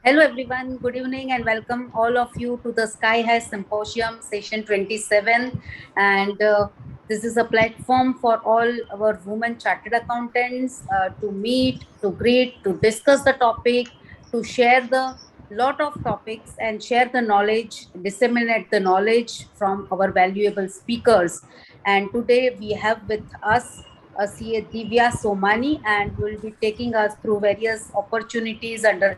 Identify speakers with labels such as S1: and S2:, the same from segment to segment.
S1: Hello, everyone. Good evening and welcome all of you to the Sky High Symposium session 27. And this is a platform for all our women chartered accountants to meet, to greet, to discuss the topic, to share the lot of topics and share the knowledge, disseminate the knowledge from our valuable speakers. And today we have with us CA Divya Somani, and will be taking us through various opportunities under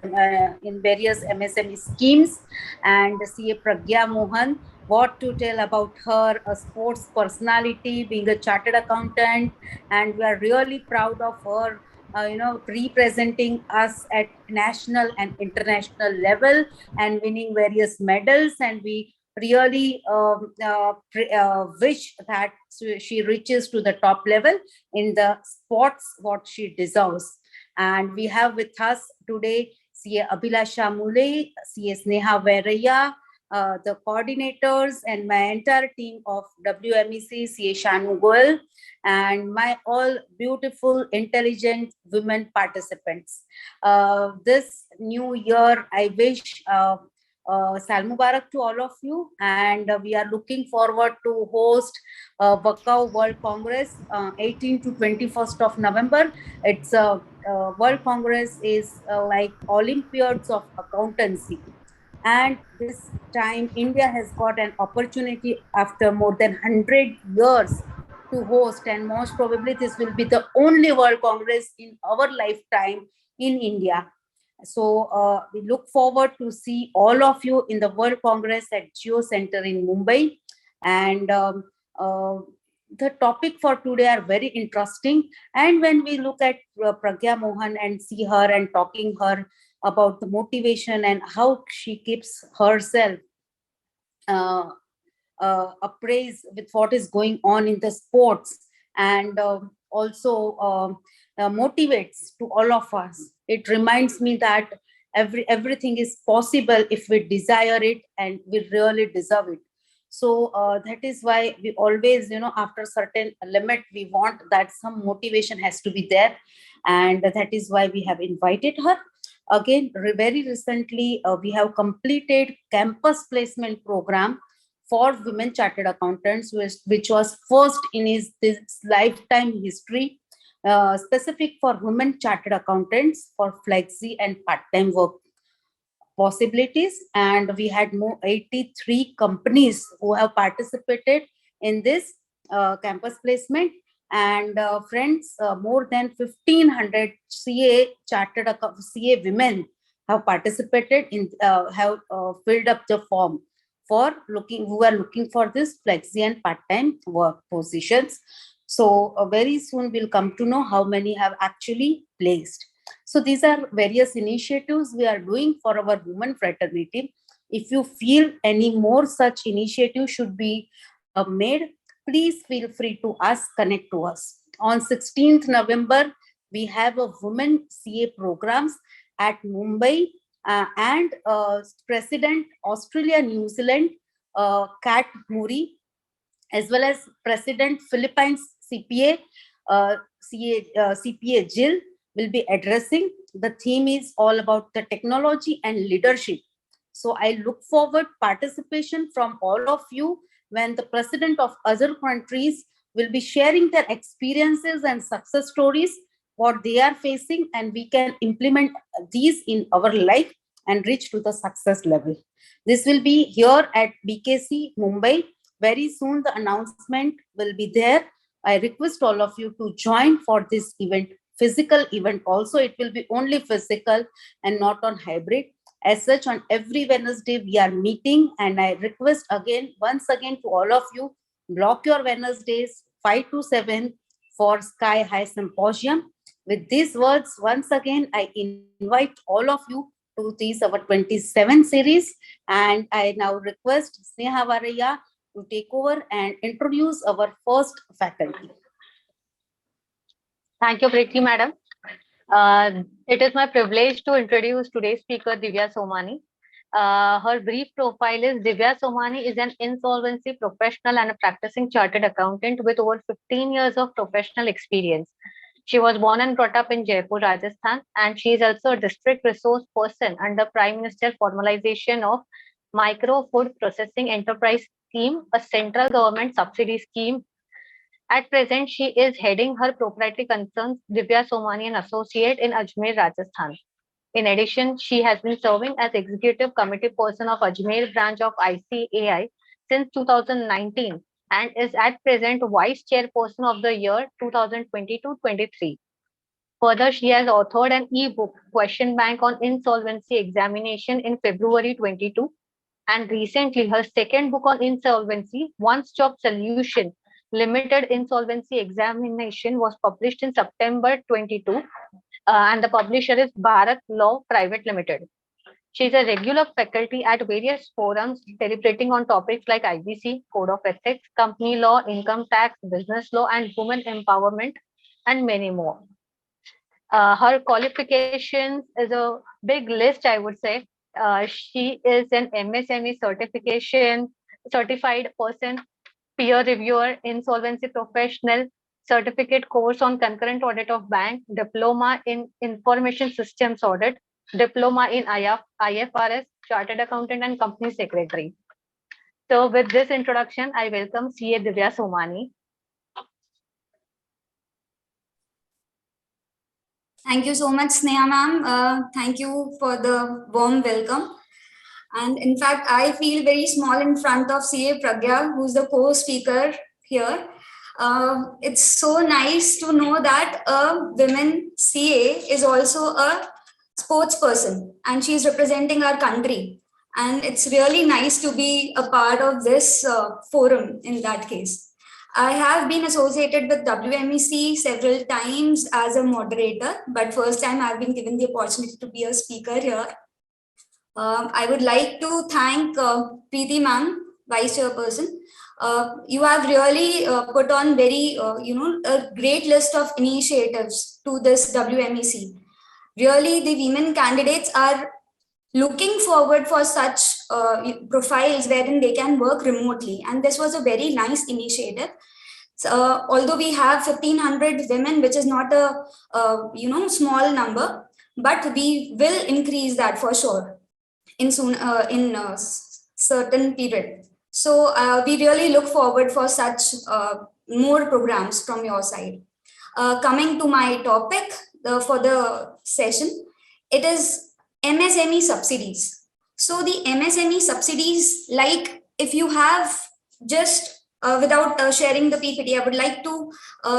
S1: in various MSME schemes, and CA Pragya Mohan, what to tell about her, a sports personality, being a chartered accountant, and we are really proud of her. Representing us at national and international level and winning various medals, and we really wish that she reaches to the top level in the sports what she deserves. And we have with us today CA Abhilasha Mule, CA Sneha Veraya, the coordinators, and my entire team of WMEC, CA Shanu Goel, and my all beautiful, intelligent women participants. This new year, I wish Sal Mubarak to all of you, and we are looking forward to host Bakau World Congress 18 to 21st of November. It's a World Congress is like Olympiads of accountancy, and this time India has got an opportunity after more than 100 years to host, and most probably this will be the only World Congress in our lifetime in India. So we look forward to see all of you in the World Congress at Geo Center in Mumbai. And the topic for today are very interesting. And when we look at Pragya Mohan and see her and talking her about the motivation and how she keeps herself uh, appraised with what is going on in the sports, and also motivates to all of us. It reminds me that everything is possible if we desire it and we really deserve it. So that is why we always, after certain limit, we want that some motivation has to be there, and that is why we have invited her. Again, very recently, we have completed campus placement program for women chartered accountants, which was first in this lifetime history, specific for women chartered accountants for flexi and part-time work possibilities. And we had more 83 companies who have participated in this campus placement. And friends, more than 1,500 CA CA women have participated in, have filled up the form for looking, who are looking for this flexi and part-time work positions. So very soon we'll come to know how many have actually placed. So these are various initiatives we are doing for our women fraternity. If you feel any more such initiatives should be made, please feel free to us, connect to us. On 16th November, we have a women CA programs at Mumbai, and President Australia New Zealand, Kat Muri, as well as President Philippines CPA, CPA Jill will be addressing. The theme is all about the technology and leadership. So I look forward participation from all of you when the president of other countries will be sharing their experiences and success stories, what they are facing, and we can implement these in our life and reach to the success level. This will be here at BKC Mumbai. Very soon the announcement will be there. I request all of you to join for this event, physical event also. It will be only physical and not on hybrid. As such, on every Wednesday we are meeting, and I request again, once again, to all of you, block your Wednesdays 5 to 7 for Sky High Symposium. With these words, once again, I invite all of you to this our 27 series, and I now request Sneha Varaya to take over and introduce our first faculty.
S2: Thank you, Preeti Madam. It is my privilege to introduce today's speaker, Divya Somani. Her brief profile is Divya Somani is an insolvency professional and a practicing chartered accountant with over 15 years of professional experience. She was born and brought up in Jaipur, Rajasthan, and she is also a district resource person under Prime Minister Formalization of Micro Food Processing Enterprise Scheme, a central government subsidy scheme. At present, she is heading her proprietary concerns, Divya Somani and Associate in Ajmer, Rajasthan. In addition, she has been serving as executive committee person of Ajmer branch of ICAI since 2019 and is at present vice chairperson of the year 2022-23. Further, she has authored an e-book, Question Bank on Insolvency Examination in February 22, and recently her second book on insolvency, One Stop Solution, Limited Insolvency Examination, was published in September 22, and the publisher is Bharat Law Private Limited. She is a regular faculty at various forums deliberating on topics like IBC, Code of Ethics, Company Law, Income Tax, Business Law, and Women Empowerment, and many more. Her qualifications is a big list, I would say. She is an MSME certification, certified person, peer reviewer, insolvency professional, certificate course on concurrent audit of bank, diploma in information systems audit, diploma in IFRS, chartered accountant, and company secretary. So with this introduction, I welcome CA Divya Somani.
S3: Thank you so much, Sneha ma'am. Thank you for the warm welcome. And in fact, I feel very small in front of CA Pragya, who's the co-speaker here. It's so nice to know that a women CA is also a sports person and she's representing our country. And it's really nice to be a part of this forum in that case. I have been associated with WMEC several times as a moderator, but first time I've been given the opportunity to be a speaker here. I would like to thank Preeti ma'am, Vice Chairperson. You have really put on very, a great list of initiatives to this WMEC. Really, the women candidates are looking forward for such profiles wherein they can work remotely. And this was a very nice initiative. So, although we have 1,500 women, which is not a small number, but we will increase that for sure in certain period. So we really look forward for such more programs from your side. Coming to my topic for the session, it is MSME subsidies. So the MSME subsidies, like if you have just without sharing the PPT, I would like to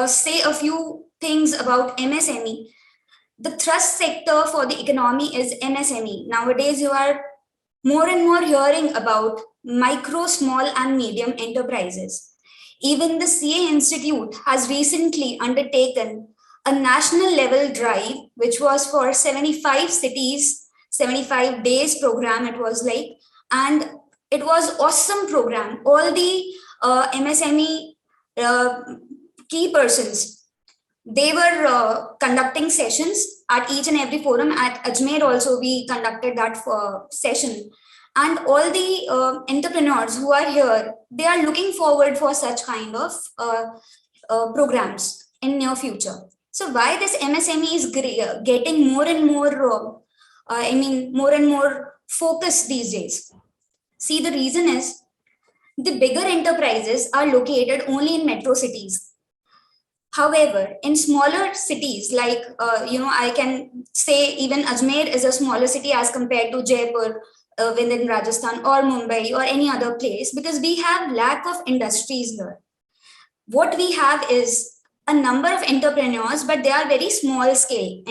S3: say a few things about MSME. The thrust sector for the economy is MSME. Nowadays, you are more and more hearing about micro, small, and medium enterprises. Even the CA Institute has recently undertaken a national level drive, which was for 75 cities, 75 days program, it was like, and it was awesome program. All the MSME key persons, they were conducting sessions at each and every forum. At Ajmer also, we conducted that session. And all the entrepreneurs who are here, they are looking forward for such kind of programs in near future. So why this MSME is getting more and more, more and more focus these days? See, the reason is the bigger enterprises are located only in metro cities. However, in smaller cities, like, I can say even Ajmer is a smaller city as compared to Jaipur within Rajasthan or Mumbai or any other place, because we have lack of industries here. What we have is a number of entrepreneurs, but they are very small scale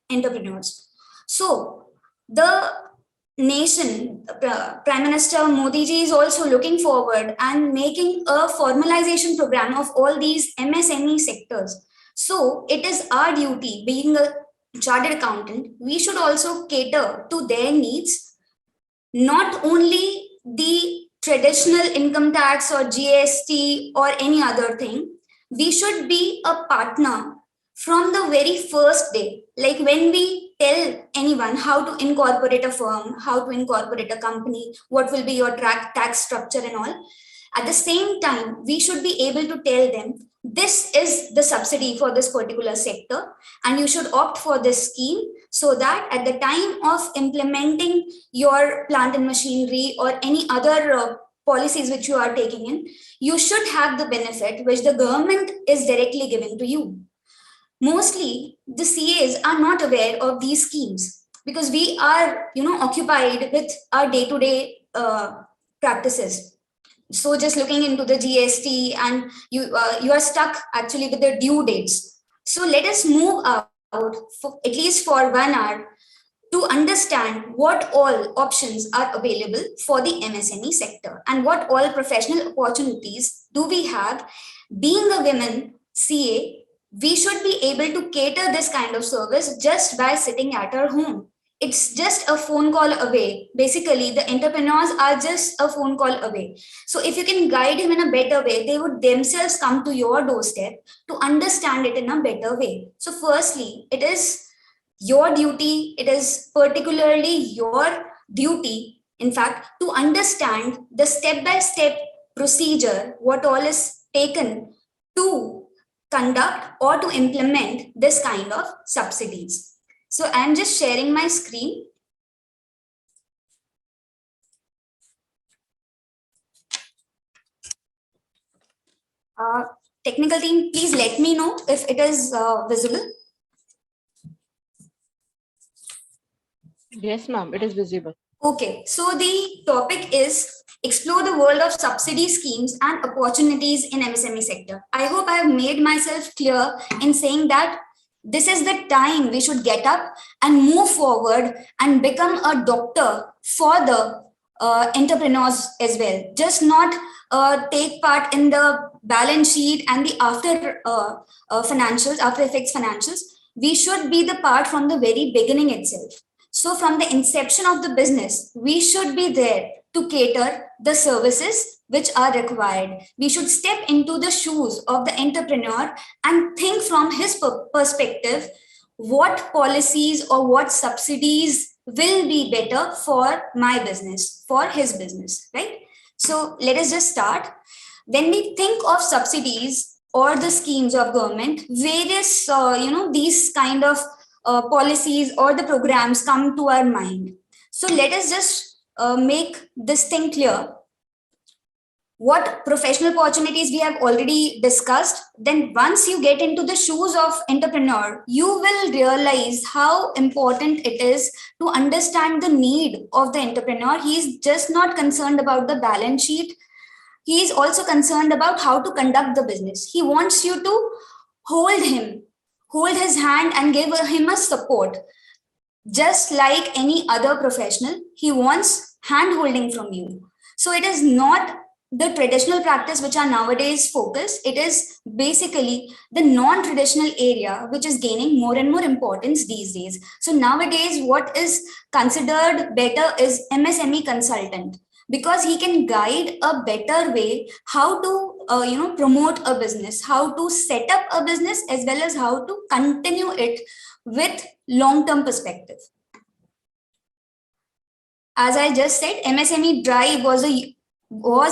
S3: entrepreneurs. So the nation, Prime Minister Modi ji is also looking forward and making a formalization program of all these MSME sectors. So it is our duty, being a chartered accountant, we should also cater to their needs, not only the traditional income tax or GST or any other thing. We should be a partner from the very first day. Like when we tell anyone how to incorporate a firm, how to incorporate a company, what will be your tax structure and all, at the same time, we should be able to tell them this is the subsidy for this particular sector, and you should opt for this scheme so that at the time of implementing your plant and machinery or any other policies which you are taking in, you should have the benefit which the government is directly giving to you. Mostly the CAs are not aware of these schemes because we are, occupied with our day-to-day practices. So just looking into the GST, and you are stuck actually with the due dates. So let us move out for at least for 1 hour to understand what all options are available for the MSME sector and what all professional opportunities do we have. Being a women CA, we should be able to cater this kind of service just by sitting at our home. It's just a phone call away. Basically, the entrepreneurs are just a phone call away. So if you can guide him in a better way, they would themselves come to your doorstep to understand it in a better way. So firstly, it is your duty, it is particularly your duty, in fact, to understand the step-by-step procedure, what all is taken to conduct or to implement this kind of subsidies. So I'm just sharing my screen. Technical team, please let me know if it is visible.
S4: Yes, ma'am, it is visible.
S3: Okay, so the topic is explore the world of subsidy schemes and opportunities in MSME sector. I hope I have made myself clear in saying that this is the time we should get up and move forward and become a doctor for the entrepreneurs as well. Just not take part in the balance sheet and the financials, after effects financials. We should be the part from the very beginning itself. So from the inception of the business, we should be there to cater the services which are required. We should step into the shoes of the entrepreneur and think from his perspective what policies or what subsidies will be better for my business, for his business, right? So let us just start. When we think of subsidies or the schemes of government, various, these kind of policies or the programs come to our mind. So let us just make this thing clear. What professional opportunities we have already discussed. Then once you get into the shoes of entrepreneur, you will realize how important it is to understand the need of the entrepreneur. He is just not concerned about the balance sheet. He is also concerned about how to conduct the business. He wants you to hold his hand and give him a support. Just like any other professional, he wants hand holding from you. So it is not the traditional practice which are nowadays focused. It is basically the non-traditional area which is gaining more and more importance these days. So nowadays, what is considered better is MSME consultant, because he can guide a better way how to promote a business, how to set up a business, as well as how to continue it with long-term perspective. As I just said, MSME drive was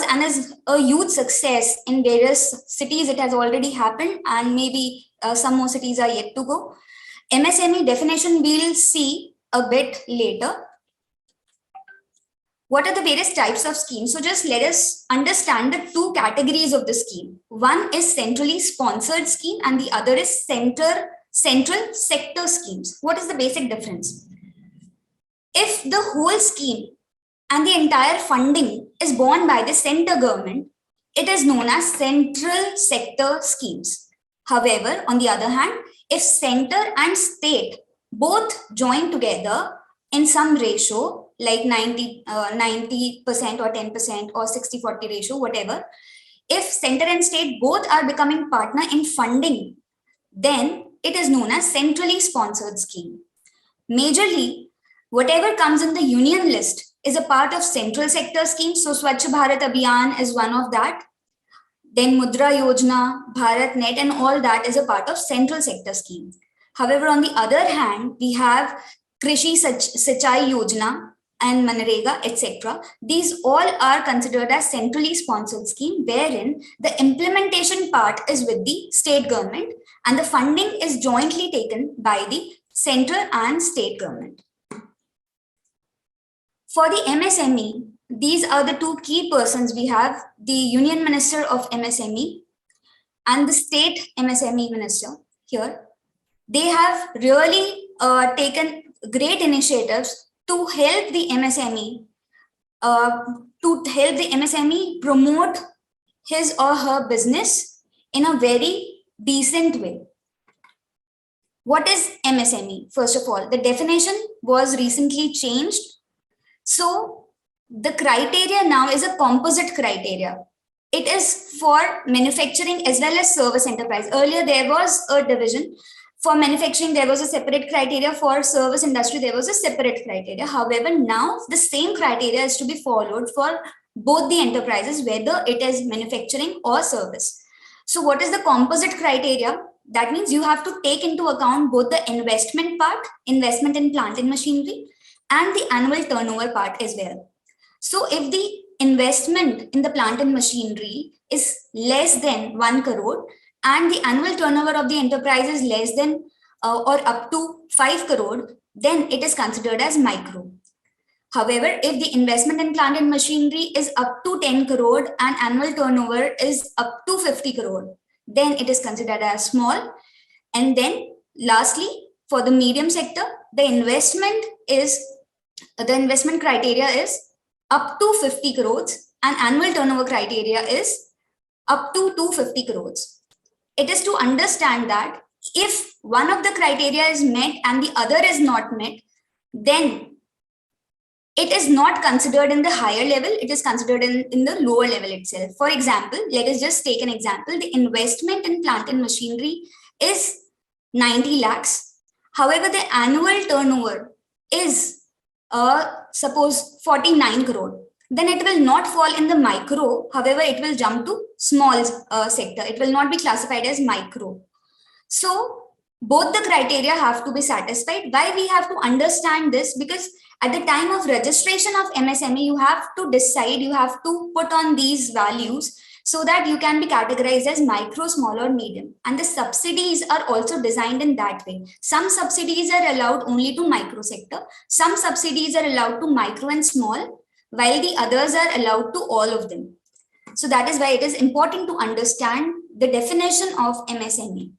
S3: and is a huge success in various cities. It has already happened, and maybe some more cities are yet to go. MSME definition we'll see a bit later. What are the various types of schemes? So just let us understand the two categories of the scheme. One is centrally sponsored scheme and the other is central sector schemes. What is the basic difference? If the whole scheme and the entire funding is borne by the center government, it is known as central sector schemes. However, on the other hand, if center and state both join together in some ratio, like 90% or 10% or 60-40 ratio, whatever, if center and state both are becoming partner in funding, then it is known as centrally sponsored scheme. Majorly, whatever comes in the union list is a part of central sector schemes. So Swachh Bharat Abhiyan is one of that. Then Mudra Yojana, Bharat Net, and all that is a part of central sector scheme. However, on the other hand, we have Krishi Sinchai Yojana and Manrega, etc. These all are considered as centrally sponsored scheme, wherein the implementation part is with the state government and the funding is jointly taken by the central and state government. For the MSME, these are the two key persons we have, the Union Minister of MSME and the State MSME Minister here. They have really taken great initiatives to help the MSME, promote his or her business in a very decent way. What is MSME? First of all, the definition was recently changed. So the criteria now is a composite criteria. It is for manufacturing as well as service enterprise. Earlier, there was a division. For manufacturing, there was a separate criteria. For service industry, there was a separate criteria. However, now the same criteria is to be followed for both the enterprises, whether it is manufacturing or service. So what is the composite criteria? That means you have to take into account both the investment part, investment in plant and machinery, and the annual turnover part as well. So if the investment in the plant and machinery is less than 1 crore and the annual turnover of the enterprise is less than or up to 5 crore, then it is considered as micro. However, if the investment in plant and machinery is up to 10 crore and annual turnover is up to 50 crore, then it is considered as small. And then lastly, for the medium sector, the investment criteria is up to 50 crores and annual turnover criteria is up to 250 crores. It is to understand that if one of the criteria is met and the other is not met, then it is not considered in the higher level, it is considered in the lower level itself. For example, let us just take an example. The investment in plant and machinery is 90 lakhs. However, the annual turnover is suppose 49 crore. Then it will not fall in the micro. However, it will jump to small sector. It will not be classified as micro. So both the criteria have to be satisfied. Why we have to understand this? Because at the time of registration of MSME, you have to decide, you have to put on these values so that you can be categorized as micro, small or medium. And the subsidies are also designed in that way. Some subsidies are allowed only to micro sector. Some subsidies are allowed to micro and small, while the others are allowed to all of them. So that is why it is important to understand the definition of MSME.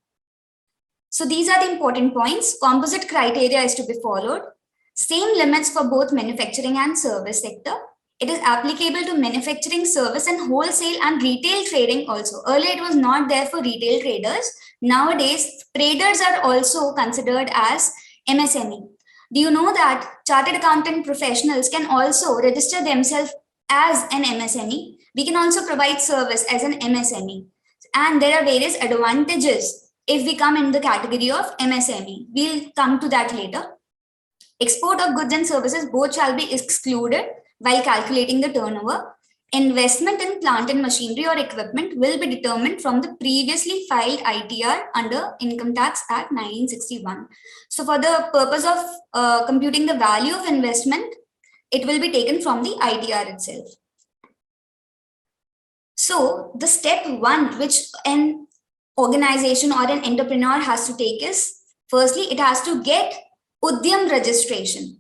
S3: So these are the important points. Composite criteria is to be followed. Same limits for both manufacturing and service sector. It is applicable to manufacturing, service and wholesale and retail trading also. Earlier it was not there for retail traders. Nowadays, traders are also considered as MSME. Do you know that chartered accountant professionals can also register themselves as an MSME? We can also provide service as an MSME. And there are various advantages if we come in the category of MSME. We'll come to that later. Export of goods and services both shall be excluded while calculating the turnover. Investment in plant and machinery or equipment will be determined from the previously filed ITR under Income Tax Act 1961. So for the purpose of computing the value of investment, it will be taken from the ITR itself. So the step one which an organization or an entrepreneur has to take is, firstly, it has to get Udyam registration.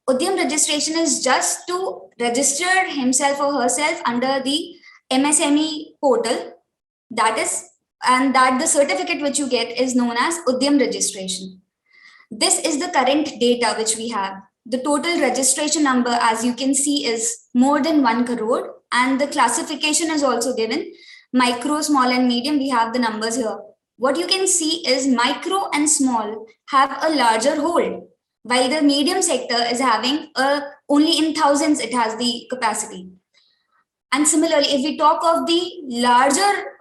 S3: Udyam registration is just to register himself or herself under the MSME portal. That is, and that the certificate which you get is known as Udyam registration. This is the current data which we have. The total registration number, as you can see, is more than 1 crore, and the classification is also given. Micro, small and medium, we have the numbers here. What you can see is micro and small have a larger hold, while the medium sector is having only in thousands it has the capacity. And similarly, if we talk of the larger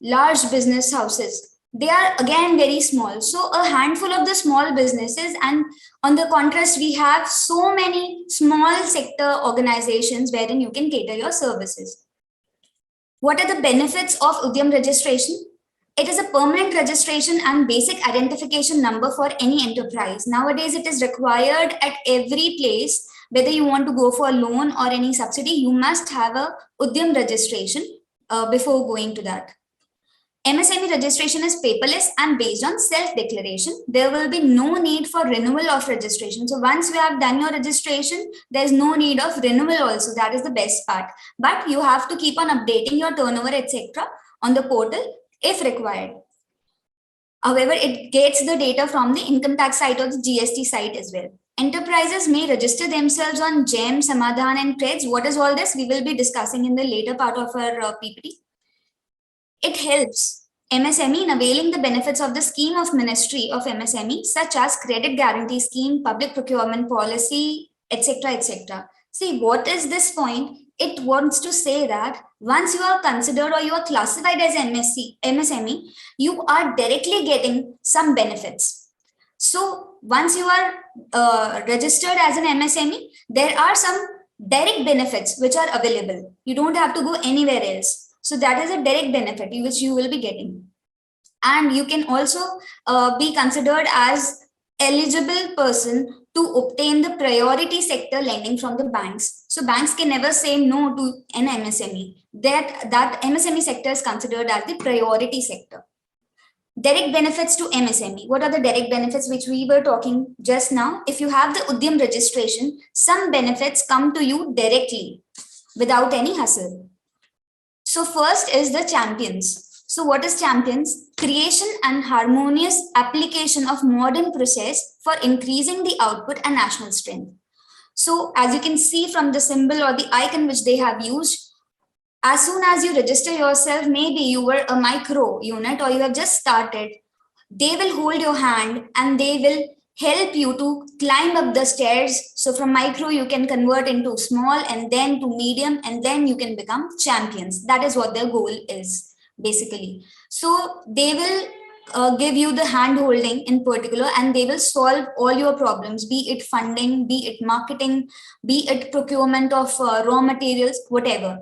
S3: large business houses, they are again very small. So a handful of the small businesses, and on the contrast, we have so many small sector organizations wherein you can cater your services. What are the benefits of Udyam registration? It is a permanent registration and basic identification number for any enterprise. Nowadays, it is required at every place whether you want to go for a loan or any subsidy, you must have a Udyam registration before going to that. MSME registration is paperless and based on self-declaration. There will be no need for renewal of registration. So once you have done your registration, there's no need of renewal also. That is the best part. But you have to keep on updating your turnover, etc. on the portal if required. However, it gets the data from the income tax site or the GST site as well. Enterprises may register themselves on GEM, Samadhan and Creds. What is all this? We will be discussing in the later part of our PPT. It helps MSME in availing the benefits of the scheme of Ministry of MSME, such as credit guarantee scheme, public procurement policy, etc., etc. See, what is this point? It wants to say that once you are considered or you are classified as MSME, you are directly getting some benefits. So once you are registered as an MSME, there are some direct benefits which are available. You don't have to go anywhere else. So that is a direct benefit which you will be getting. And you can also be considered as eligible person to obtain the priority sector lending from the banks. So banks can never say no to an MSME. That MSME sector is considered as the priority sector. Direct benefits to MSME. What are the direct benefits which we were talking just now? If you have the Udyam registration, some benefits come to you directly without any hassle. So first is the champions. So what is champions? Creation and harmonious application of modern process for increasing the output and national strength. So as you can see from the symbol or the icon which they have used, as soon as you register yourself, maybe you were a micro unit or you have just started, they will hold your hand and they will help you to climb up the stairs. So from micro, you can convert into small and then to medium, and then you can become champions. That is what their goal is, basically. So they will give you the hand holding in particular, and they will solve all your problems, be it funding, be it marketing, be it procurement of raw materials, whatever.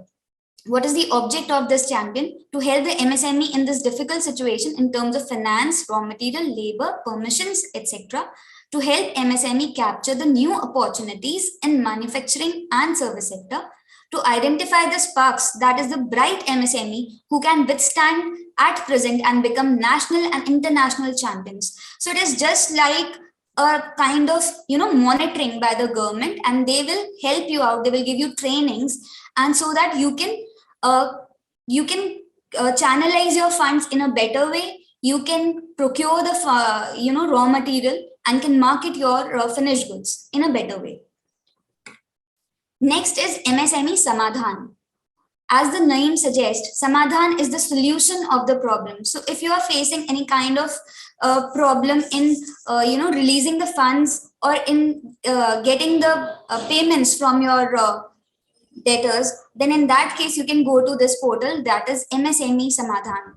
S3: What is the object of this champion? To help the MSME in this difficult situation in terms of finance, raw material, labor, permissions, etc. To help MSME capture the new opportunities in manufacturing and service sector. To identify the sparks, that is the bright MSME who can withstand at present and become national and international champions. So it is just like a kind of monitoring by the government, and they will help you out. They will give you trainings, and so that you can channelize your funds in a better way. You can procure the raw material and can market your finished goods in a better way. Next is MSME Samadhan. As the name suggests, Samadhan is the solution of the problem. So if you are facing any kind of problem in releasing the funds or in getting the payments from your debtors, then in that case you can go to this portal, that is MSME Samadhan.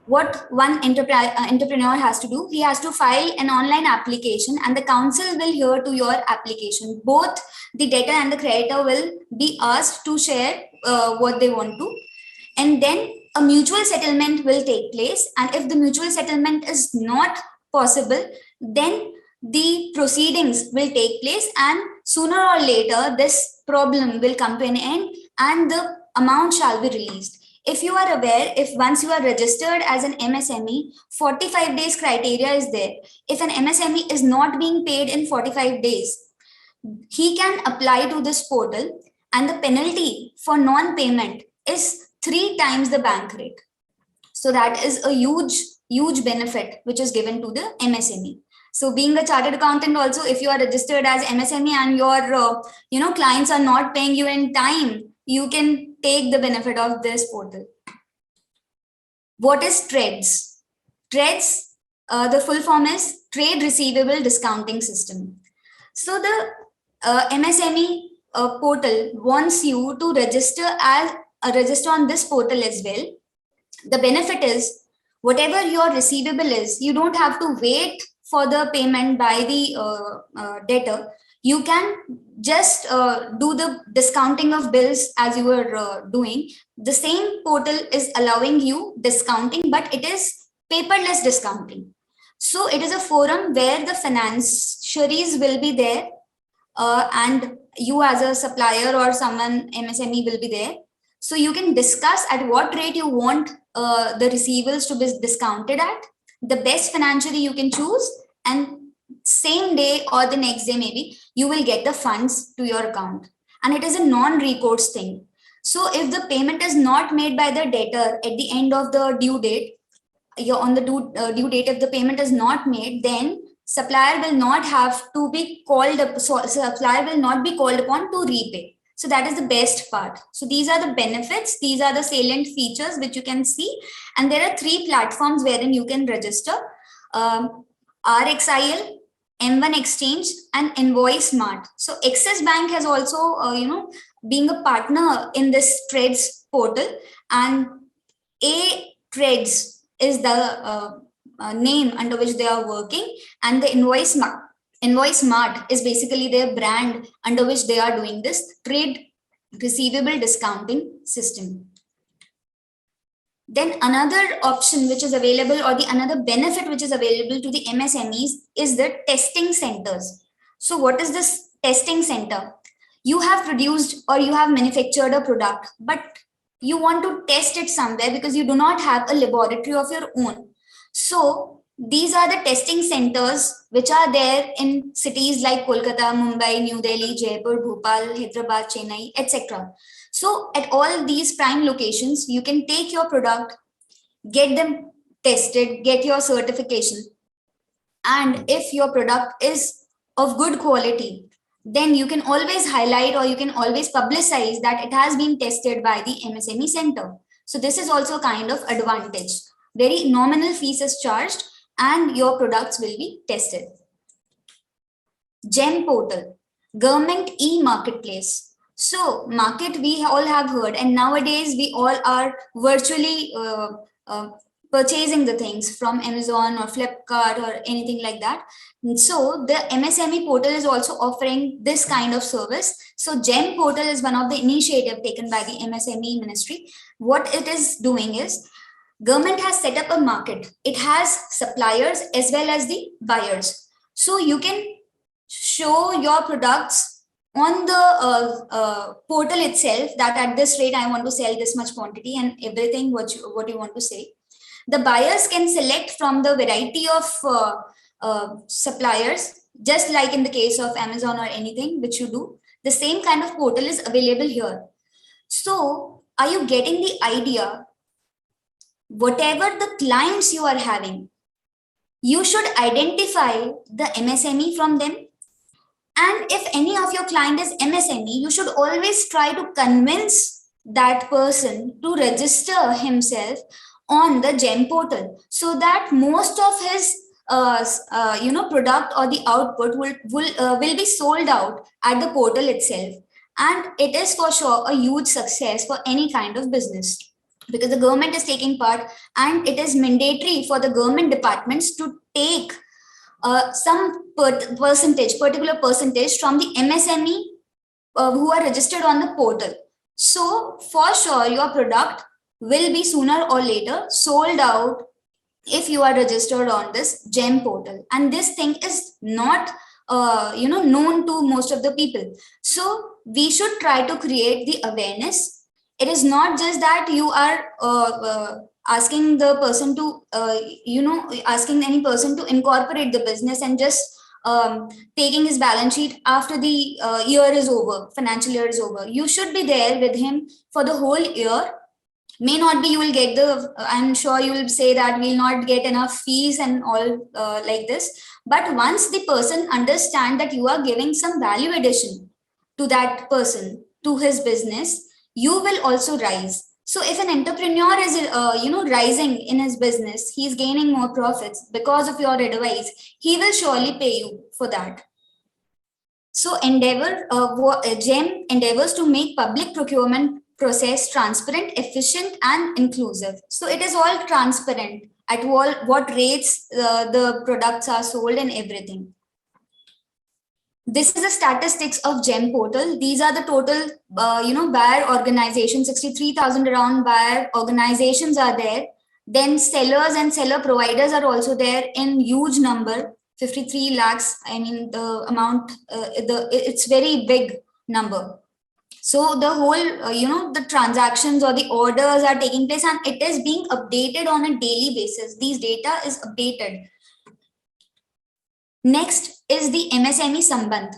S3: What one entrepreneur has to do, he has to file an online application, and the council will hear to your application. Both the debtor and the creditor will be asked to share what they want to, and then a mutual settlement will take place. And if the mutual settlement is not possible, then the proceedings will take place, and sooner or later this problem will come to an end and the amount shall be released. If you are aware, if once you are registered as an MSME, 45 days criteria is there. If an MSME is not being paid in 45 days, he can apply to this portal, and the penalty for non-payment is 3 times the bank rate. So that is a huge benefit which is given to the MSME. So being a chartered accountant also, if you are registered as MSME and your clients are not paying you in time, you can take the benefit of this portal. What is TREDS? TREDS, the full form is Trade Receivable Discounting System. So the MSME portal wants you to register on this portal as well. The benefit is whatever your receivable is, you don't have to wait for the payment by the debtor. You can just do the discounting of bills as you were doing. The same portal is allowing you discounting, but it is paperless discounting. So it is a forum where the financiaries will be there and you as a supplier or someone MSME will be there. So you can discuss at what rate you want the receivables to be discounted at, the best financially you can choose, and same day or the next day maybe you will get the funds to your account. And it is a non-recourse thing. So if the payment is not made by the debtor at the end of the due date, you're on the due date, if the payment is not made, then supplier will not have to be called up, so supplier will not be called upon to repay. So that is the best part. So these are the benefits, these are the salient features which you can see. And there are 3 platforms wherein you can register: RXIL, M1 Exchange, and Invoice Mart. So Axis Bank has also, being a partner in this trades portal, and A Trades is the name under which they are working, and the Invoice Mart is basically their brand under which they are doing this trade receivable discounting system. Then another option which is available, or the another benefit which is available to the MSMEs, is the testing centers. So what is this testing center? You have produced or you have manufactured a product, but you want to test it somewhere because you do not have a laboratory of your own. So these are the testing centers which are there in cities like Kolkata, Mumbai, New Delhi, Jaipur, Bhopal, Hyderabad, Chennai, etc. So at all these prime locations, you can take your product, get them tested, get your certification. And if your product is of good quality, then you can always highlight or you can always publicize that it has been tested by the MSME center. So this is also a kind of advantage. Very nominal fees is charged and your products will be tested. GEM portal, government e-marketplace. So market we all have heard, and nowadays we all are virtually purchasing the things from Amazon or Flipkart or anything like that. So the MSME portal is also offering this kind of service. So GEM portal is one of the initiative taken by the MSME ministry. What it is doing is, government has set up a market. It has suppliers as well as the buyers. So you can show your products on the portal itself, that at this rate I want to sell this much quantity and everything what you want to say. The buyers can select from the variety of suppliers, just like in the case of Amazon or anything which you do. The same kind of portal is available here. So are you getting the idea? Whatever the clients you are having, you should identify the MSME from them. And if any of your client is MSME, you should always try to convince that person to register himself on the GEM portal, so that most of his product or the output will be sold out at the portal itself. And it is for sure a huge success for any kind of business, because the government is taking part, and it is mandatory for the government departments to take some particular percentage from the MSME who are registered on the portal. So for sure your product will be sooner or later sold out if you are registered on this GEM portal. And this thing is not known to most of the people. So we should try to create the awareness. It is not just that you are asking the person to, asking any person to incorporate the business and just taking his balance sheet after the year is over, financial year is over. You should be there with him for the whole year. May not be you will get I'm sure you will say that we'll not get enough fees and all like this. But once the person understand that you are giving some value addition to that person, to his business, you will also rise. So if an entrepreneur is, rising in his business, he's gaining more profits because of your advice, he will surely pay you for that. So GEM endeavors to make public procurement process transparent, efficient, and inclusive. So it is all transparent at what rates the products are sold and everything. This is the statistics of GEM portal. These are the total, buyer organizations, 63,000 around buyer organizations are there. Then sellers and seller providers are also there in huge number. 53 lakhs. I mean, the amount, it's very big number. So the whole, the transactions or the orders are taking place, and it is being updated on a daily basis. These data is updated. Next is the MSME Sambandh.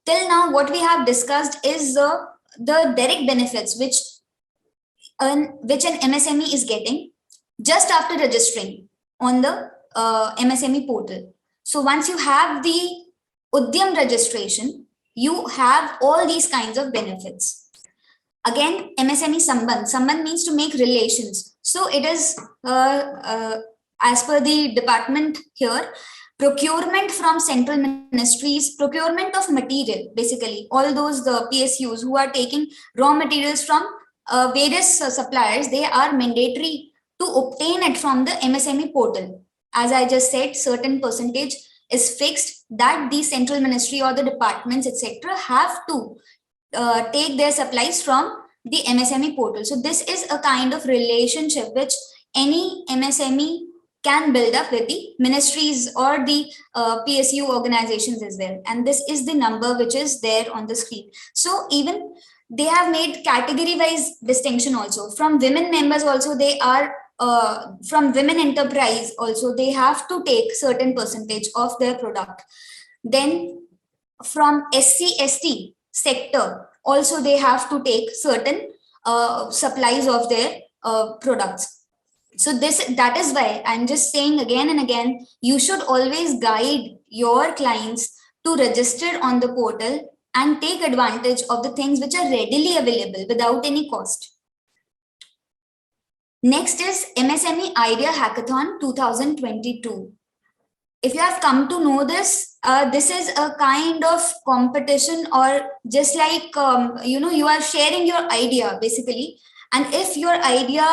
S3: Till now, what we have discussed is the direct benefits which an MSME is getting just after registering on the MSME portal. So once you have the Udyam registration, you have all these kinds of benefits. Again, MSME Sambandh. Sambandh means to make relations. So it is, as per the department here, procurement from central ministries, procurement of material, basically, all those the PSUs who are taking raw materials from various suppliers, they are mandatory to obtain it from the MSME portal. As I just said, certain percentage is fixed that the central ministry or the departments, etc., have to take their supplies from the MSME portal. So this is a kind of relationship which any MSME can build up with the ministries or the PSU organizations as well. And this is the number which is there on the screen. So even they have made category wise distinction also. From women members also, they are from women enterprise also, they have to take certain percentage of their product. Then from SC/ST sector also, they have to take certain supplies of their products. So that is why I'm just saying again and again, you should always guide your clients to register on the portal and take advantage of the things which are readily available without any cost. Next is MSME Idea Hackathon 2022. If you have come to know this, this is a kind of competition, or just like, you are sharing your idea basically. And if your idea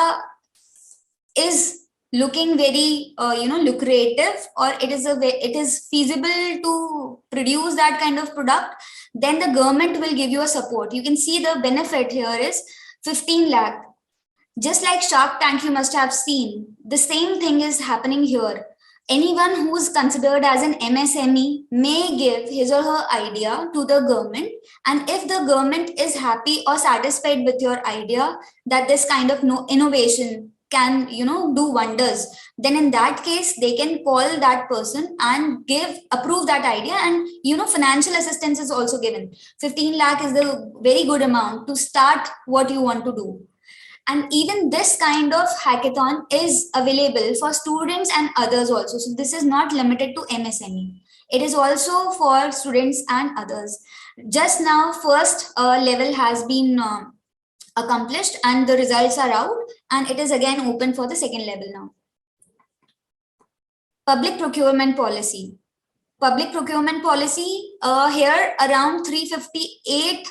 S3: is looking very, lucrative, or it is feasible to produce that kind of product, then the government will give you a support. You can see the benefit here is 15 lakh. Just like Shark Tank, you must have seen, the same thing is happening here. Anyone who is considered as an MSME may give his or her idea to the government. And if the government is happy or satisfied with your idea that this kind of innovation can, do wonders, then in that case, they can call that person and approve that idea. And, financial assistance is also given. 15 lakh is the very good amount to start what you want to do. And even this kind of hackathon is available for students and others also. So this is not limited to MSME. It is also for students and others. Just now, first level has been accomplished and the results are out, and it is again open for the second level now. Public procurement policy. Public procurement policy, here around 358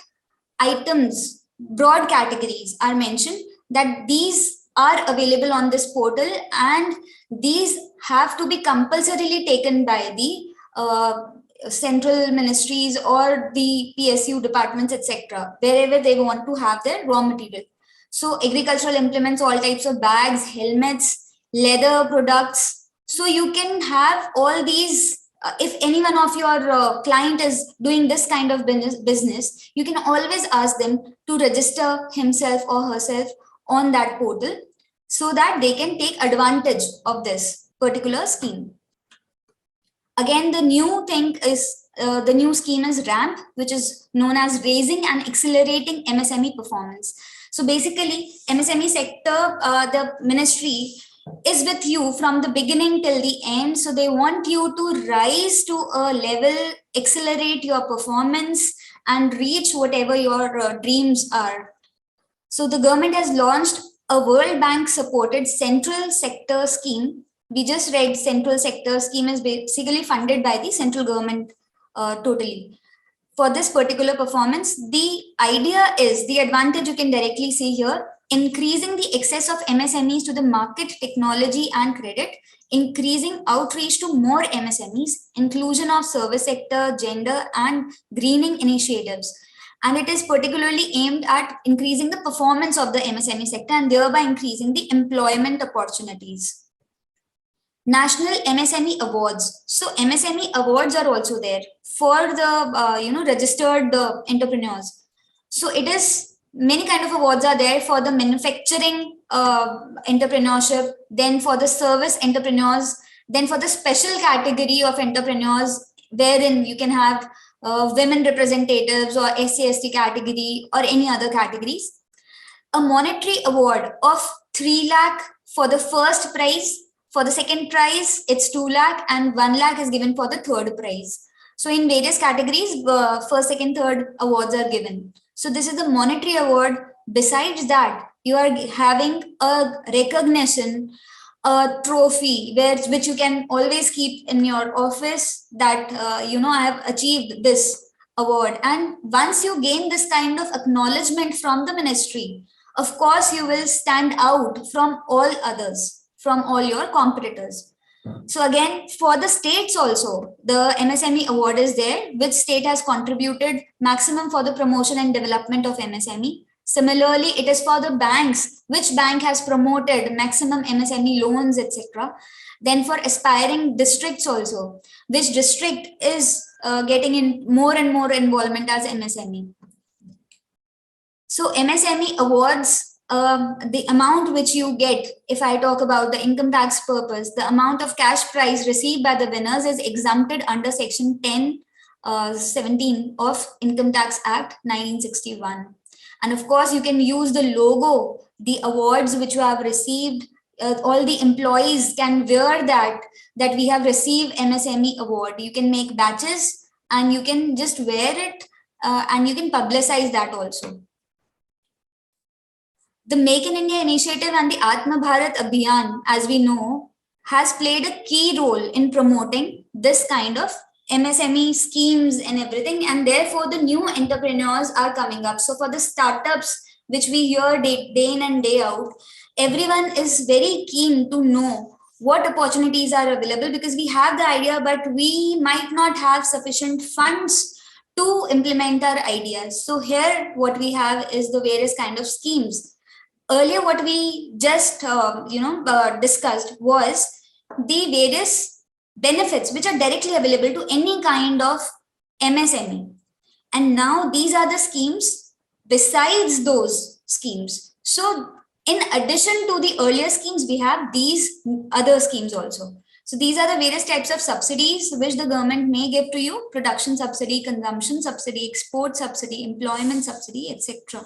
S3: items, broad categories are mentioned, that these are available on this portal, and these have to be compulsorily taken by the central ministries or the PSU departments, etc., wherever they want to have their raw material. So agricultural implements, all types of bags, helmets, leather products. So you can have all these. If any one of your client is doing this kind of business, you can always ask them to register himself or herself on that portal so that they can take advantage of this particular scheme. Again, the new thing is, the new scheme is RAMP, which is known as Raising and Accelerating MSME Performance. So basically, MSME sector, the ministry is with you from the beginning till the end. So they want you to rise to a level, accelerate your performance, and reach whatever your dreams are. So the government has launched a World Bank supported central sector scheme. We just read central sector scheme is basically funded by the central government totally. For this particular performance, the idea is, the advantage you can directly see here, increasing the access of MSMEs to the market, technology and credit, increasing outreach to more MSMEs, inclusion of service sector, gender and greening initiatives. And it is particularly aimed at increasing the performance of the MSME sector and thereby increasing the employment opportunities. National MSME Awards. So MSME awards are also there for the registered entrepreneurs. So it is many kind of awards are there for the manufacturing entrepreneurship, then for the service entrepreneurs, then for the special category of entrepreneurs, wherein you can have women representatives or SC/ST category or any other categories. A monetary award of 3 lakh for the first prize. For the second prize, it's 2 lakh, and 1 lakh is given for the third prize. So in various categories, first, second, third awards are given. So this is the monetary award. Besides that, you are having a recognition, a trophy which you can always keep in your office, that I have achieved this award. And once you gain this kind of acknowledgement from the ministry, of course you will stand out from all others, from all your competitors. So again, for the states also, the MSME award is there, which state has contributed maximum for the promotion and development of MSME. Similarly, it is for the banks, which bank has promoted maximum MSME loans, etc. Then for aspiring districts also, which district is getting in more and more involvement as MSME. So MSME awards, the amount which you get, if I talk about the income tax purpose, the amount of cash prize received by the winners is exempted under section 10(17) of Income Tax Act 1961. And of course, you can use the logo, the awards which you have received. All the employees can wear that we have received MSME award. You can make badges and you can just wear it, and you can publicize that also. The Make in India initiative and the Atma Bharat Abhiyan, as we know, has played a key role in promoting this kind of MSME schemes and everything. And therefore, the new entrepreneurs are coming up. So for the startups, which we hear day in and day out, everyone is very keen to know what opportunities are available, because we have the idea, but we might not have sufficient funds to implement our ideas. So here, what we have is the various kind of schemes. Earlier, what we just discussed was the various benefits which are directly available to any kind of MSME. And now these are the schemes besides those schemes. So in addition to the earlier schemes, we have these other schemes also. So these are the various types of subsidies which the government may give to you: production subsidy, consumption subsidy, export subsidy, employment subsidy, etc.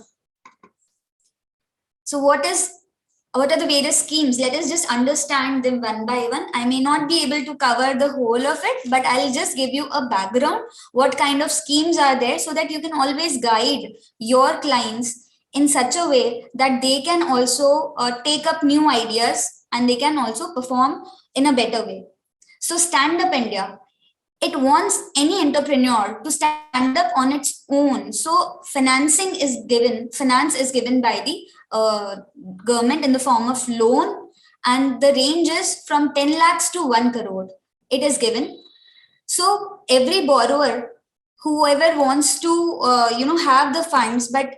S3: So what are the various schemes? Let us just understand them one by one. I may not be able to cover the whole of it, but I'll just give you a background, what kind of schemes are there, so that you can always guide your clients in such a way that they can also take up new ideas and they can also perform in a better way. So Stand Up India, it wants any entrepreneur to stand up on its own. So finance is given by the government in the form of loan, and the range is from 10 lakhs to 1 crore. It is given. So every borrower, whoever wants to have the funds, but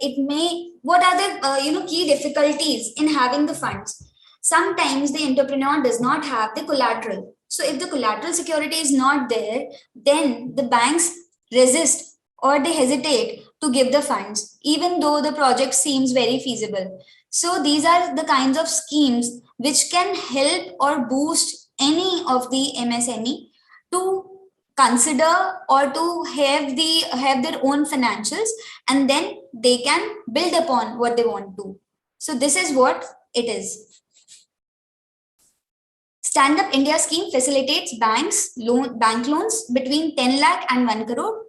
S3: what are the key difficulties in having the funds? Sometimes the entrepreneur does not have the collateral. So if the collateral security is not there, then the banks resist or they hesitate to give the funds, even though the project seems very feasible. So these are the kinds of schemes which can help or boost any of the MSME to consider or to have their own financials, and then they can build upon what they want to. So this is what it is. Stand Up India scheme facilitates bank loans between 10 lakh and 1 crore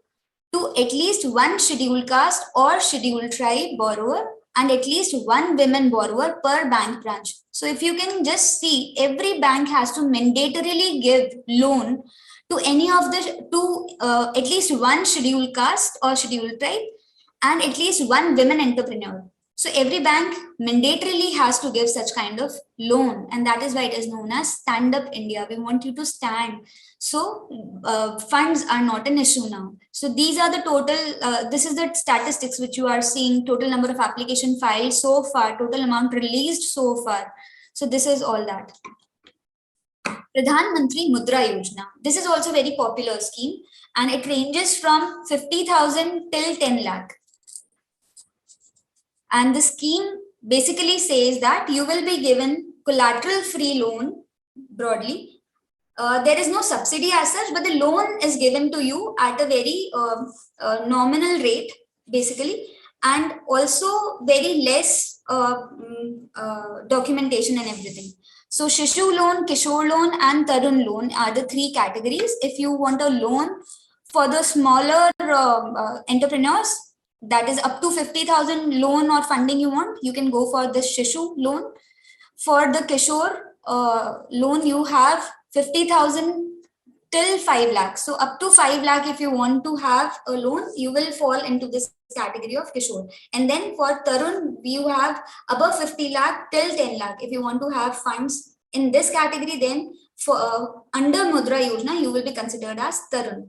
S3: to at least one scheduled caste or scheduled tribe borrower and at least one women borrower per bank branch. So if you can just see, every bank has to mandatorily give loan to any of at least one scheduled caste or scheduled tribe and at least one women entrepreneur. So every bank mandatorily has to give such kind of loan, and that is why it is known as Stand Up India. We want you to stand. So funds are not an issue now. So these are the total, this is the statistics which you are seeing: total number of application files so far, total amount released so far. So this is all that. Pradhan Mantri Mudra Yojana. This is also a very popular scheme, and it ranges from 50,000 till 10 lakh. And the scheme basically says that you will be given collateral free loan broadly. There is no subsidy as such, but the loan is given to you at a very nominal rate, basically, and also very less documentation and everything. So Shishu loan, Kishore loan, and Tarun loan are the three categories. If you want a loan for the smaller entrepreneurs, that is up to 50,000 loan or funding you want, you can go for the Shishu loan. For the Kishore loan, you have 50,000 till 5 lakh. So up to 5 lakh, if you want to have a loan, you will fall into this category of Kishore. And then for Tarun, you have above 50 lakh till 10 lakh. If you want to have funds in this category, then for under Mudra Yojana, you will be considered as Tarun.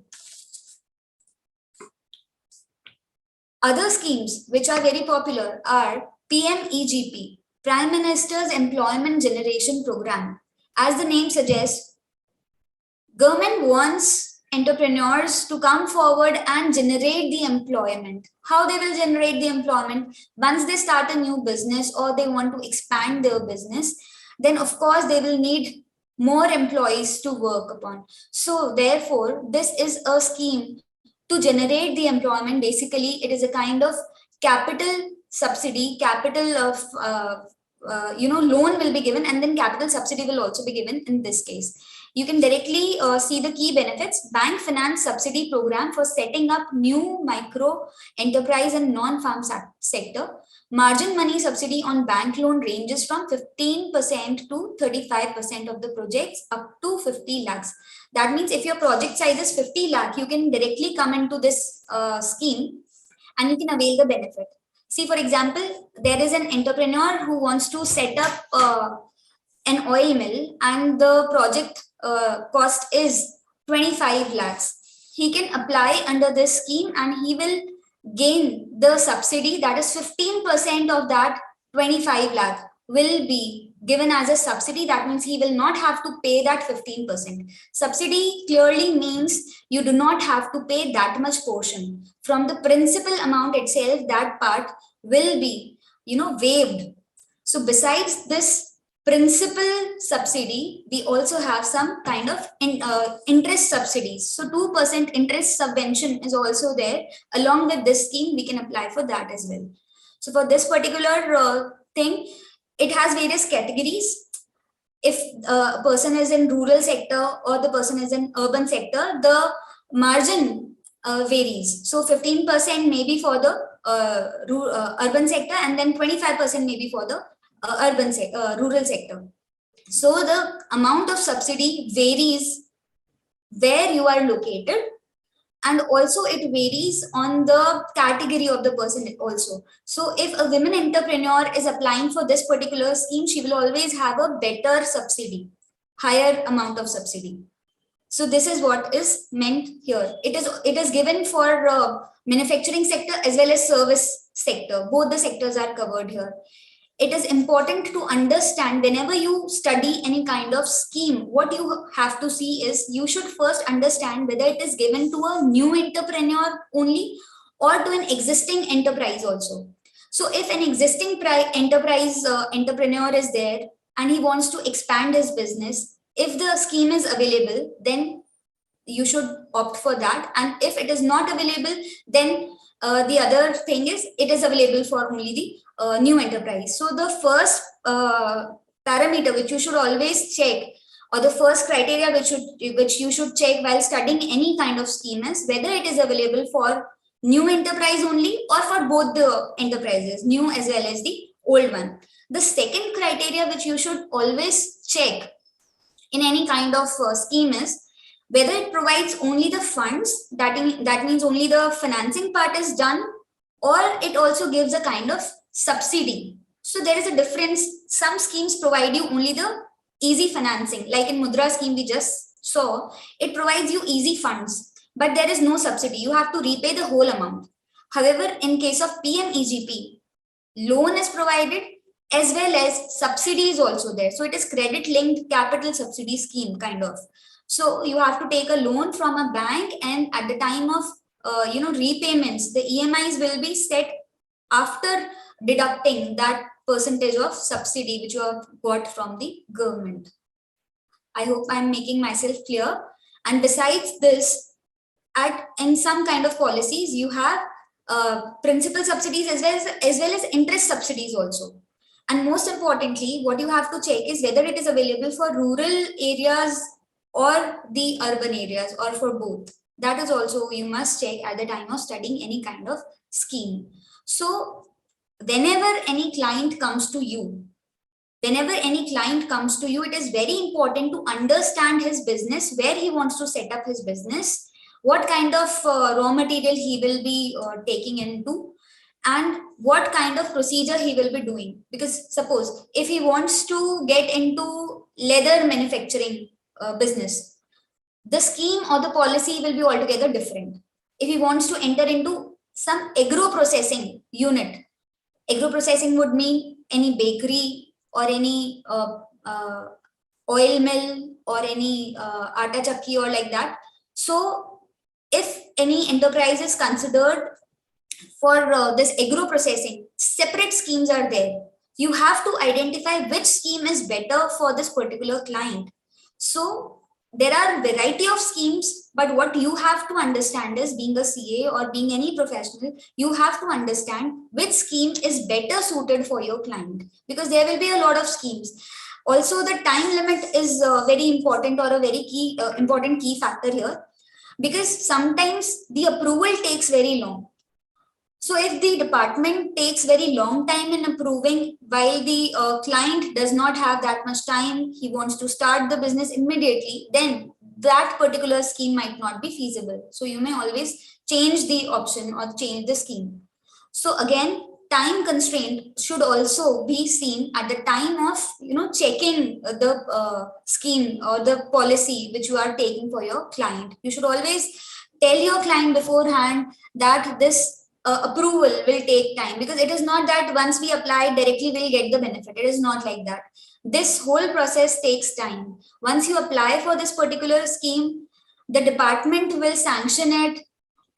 S3: Other schemes which are very popular are PMEGP, Prime Minister's Employment Generation Program. As the name suggests, government wants entrepreneurs to come forward and generate the employment. How they will generate the employment? Once they start a new business or they want to expand their business, then of course they will need more employees to work upon. So therefore, this is a scheme to generate the employment. Basically, it is a kind of capital subsidy, capital of loan will be given, and then capital subsidy will also be given in this case. You can directly see the key benefits. Bank finance subsidy program for setting up new micro enterprise and non-farm sector. Margin money subsidy on bank loan ranges from 15% to 35% of the projects up to 50 lakhs. That means if your project size is 50 lakh, you can directly come into this scheme and you can avail the benefit. See, for example, there is an entrepreneur who wants to set up an oil mill and the project cost is 25 lakhs. He can apply under this scheme and he will gain the subsidy, that is 15% of that 25 lakh will be given as a subsidy. That means he will not have to pay that 15%. Subsidy clearly means you do not have to pay that much portion. From the principal amount itself, that part will be, waived. So besides this principal subsidy, we also have some kind of interest subsidies. So 2% interest subvention is also there. Along with this scheme, we can apply for that as well. So for this particular thing, it has various categories. If a person is in rural sector or the person is in urban sector, the margin varies. So 15% may be for the urban sector, and then 25% may be for the rural sector. So the amount of subsidy varies where you are located, and also it varies on the category of the person also. So if a women entrepreneur is applying for this particular scheme, she will always have a better subsidy, higher amount of subsidy. So this is what is meant here. It is given for manufacturing sector as well as service sector. Both the sectors are covered here. It is important to understand whenever you study any kind of scheme, what you have to see is you should first understand whether it is given to a new entrepreneur only or to an existing enterprise also. So if an existing entrepreneur is there and he wants to expand his business, if the scheme is available, then you should opt for that. And if it is not available, then the other thing is it is available for only the new enterprise. So the first parameter which you should always check, or the first criteria which you should check while studying any kind of scheme, is whether it is available for new enterprise only or for both the enterprises, new as well as the old one. The second criteria which you should always check in any kind of scheme is whether it provides only the funds, that means only the financing part is done, or it also gives a kind of subsidy. So there is a difference. Some schemes provide you only the easy financing, like in Mudra scheme we just saw, it provides you easy funds, but there is no subsidy. You have to repay the whole amount. However, in case of PMEGP, loan is provided as well as subsidies also there. So it is credit linked capital subsidy scheme kind of. So you have to take a loan from a bank, and at the time of repayments, the EMIs will be set after deducting that percentage of subsidy which you have got from the government. I hope I'm making myself clear. And besides this, in some kind of policies, you have principal subsidies as well as interest subsidies also. And most importantly, what you have to check is whether it is available for rural areas or the urban areas, or for both. That is also you must check at the time of studying any kind of scheme. So whenever any client comes to you, it is very important to understand his business, where he wants to set up his business, what kind of raw material he will be taking into, and what kind of procedure he will be doing. Because suppose if he wants to get into leather manufacturing business, the scheme or the policy will be altogether different. If he wants to enter into some agro processing unit, agro processing would mean any bakery or any oil mill or any atta chakki or like that. So if any enterprise is considered for this agro processing, separate schemes are there. You have to identify which scheme is better for this particular client. So there are variety of schemes, but what you have to understand is, being a CA or being any professional, you have to understand which scheme is better suited for your client, because there will be a lot of schemes. Also, the time limit is very important, or a very key important key factor here, because sometimes the approval takes very long. So if the department takes very long time in approving, while the client does not have that much time, he wants to start the business immediately, then that particular scheme might not be feasible. So you may always change the option or change the scheme. So again, time constraint should also be seen at the time of checking the scheme or the policy which you are taking for your client. You should always tell your client beforehand that this approval will take time, because it is not that once we apply directly we'll get the benefit. It is not like that. This whole process takes time. Once you apply for this particular scheme, the department will sanction it,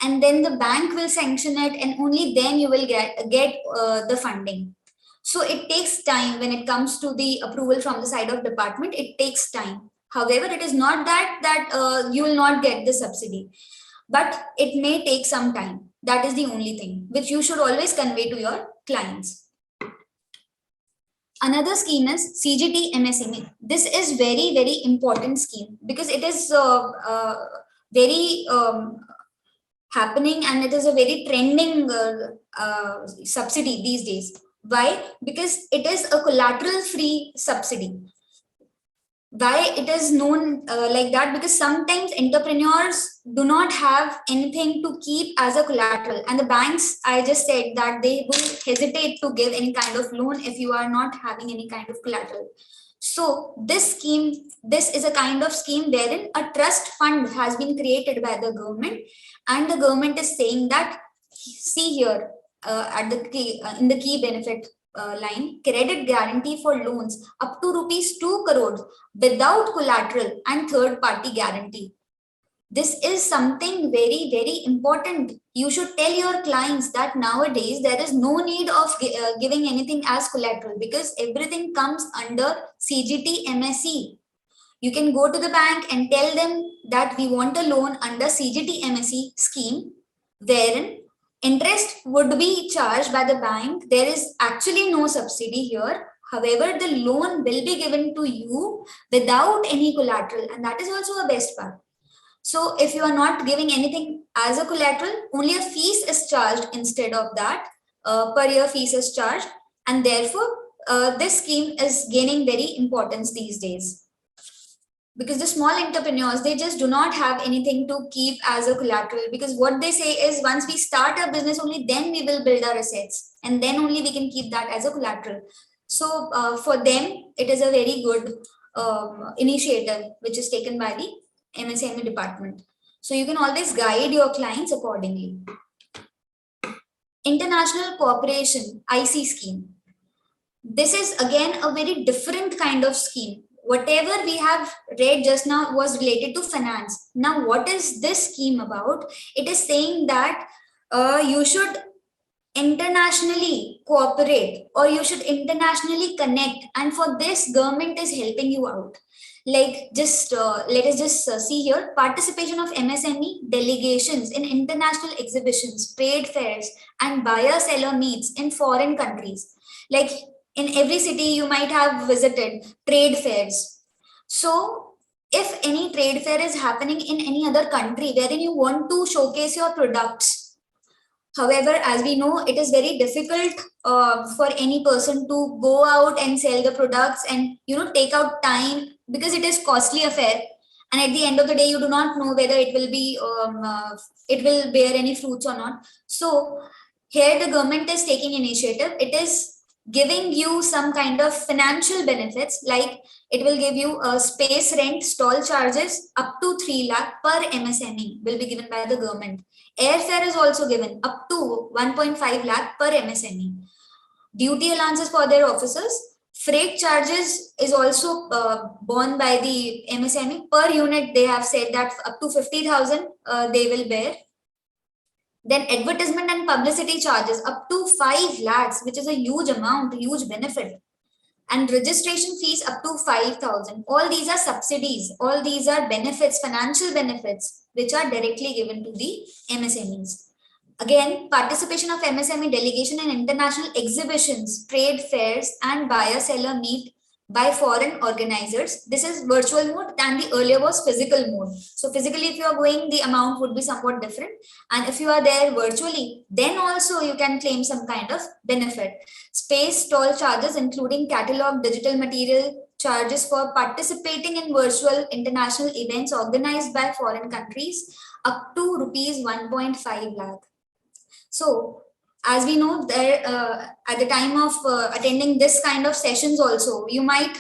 S3: and then the bank will sanction it, and only then you will get the funding. So it takes time. When it comes to the approval from the side of department, it takes time. However, it is not that you will not get the subsidy, but it may take some time. That is the only thing which you should always convey to your clients. Another scheme is CGT MSME. This is very, very important scheme, because it is very happening, and it is a very trending subsidy these days. Why? Because it is a collateral free subsidy. Why it is known like that? Because sometimes entrepreneurs do not have anything to keep as a collateral, and the banks, I just said that they will hesitate to give any kind of loan if you are not having any kind of collateral. So this scheme, this is a kind of scheme wherein a trust fund has been created by the government, and the government is saying that, see here at the key, in the key benefit line, credit guarantee for loans up to rupees 2 crores without collateral and third party guarantee. This is something very, very important. You should tell your clients that nowadays there is no need of giving anything as collateral, because everything comes under CGT MSE. You can go to the bank and tell them that we want a loan under CGT MSE scheme, wherein interest would be charged by the bank. There is actually no subsidy here. However, the loan will be given to you without any collateral, and that is also a best part. So if you are not giving anything as a collateral, only a fees is charged instead of that. Per year fees is charged, and therefore this scheme is gaining very importance these days, because the small entrepreneurs, they just do not have anything to keep as a collateral, because what they say is, once we start our business, only then we will build our assets, and then only we can keep that as a collateral. So for them, it is a very good initiative which is taken by the MSME department. So you can always guide your clients accordingly. International Cooperation, IC scheme. this is again a very different kind of scheme. Whatever we have read just now was related to finance. Now, what is this scheme about? It is saying that you should internationally cooperate, or you should internationally connect, and for this government is helping you out. Like, just let us just see here: participation of MSME delegations in international exhibitions, trade fairs, and buyer seller meets in foreign countries. Like, in every city you might have visited trade fairs. So if any trade fair is happening in any other country wherein you want to showcase your products, however, as we know, it is very difficult for any person to go out and sell the products and take out time, because it is costly affair. And at the end of the day, you do not know whether it will bear any fruits or not. So here the government is taking initiative. It is giving you some kind of financial benefits, like it will give you a space rent, stall charges up to 3 lakh per MSME will be given by the government. Airfare is also given up to 1.5 lakh per MSME. Duty allowances for their officers. Freight charges is also borne by the MSME. Per unit, they have said that up to 50,000 they will bear. Then advertisement and publicity charges up to 5 lakhs, which is a huge amount, huge benefit. And registration fees up to 5,000. All these are subsidies. All these are benefits, financial benefits, which are directly given to the MSMEs. Again, participation of MSME delegation in international exhibitions, trade fairs, and buyer-seller meet by foreign organizers. This is virtual mode, and the earlier was physical mode. So physically, if you are going, the amount would be somewhat different. And if you are there virtually, then also you can claim some kind of benefit. Space stall charges, including catalog, digital material, charges for participating in virtual international events organized by foreign countries, up to rupees 1.5 lakh. So, as we know, there at the time of attending this kind of sessions, also you might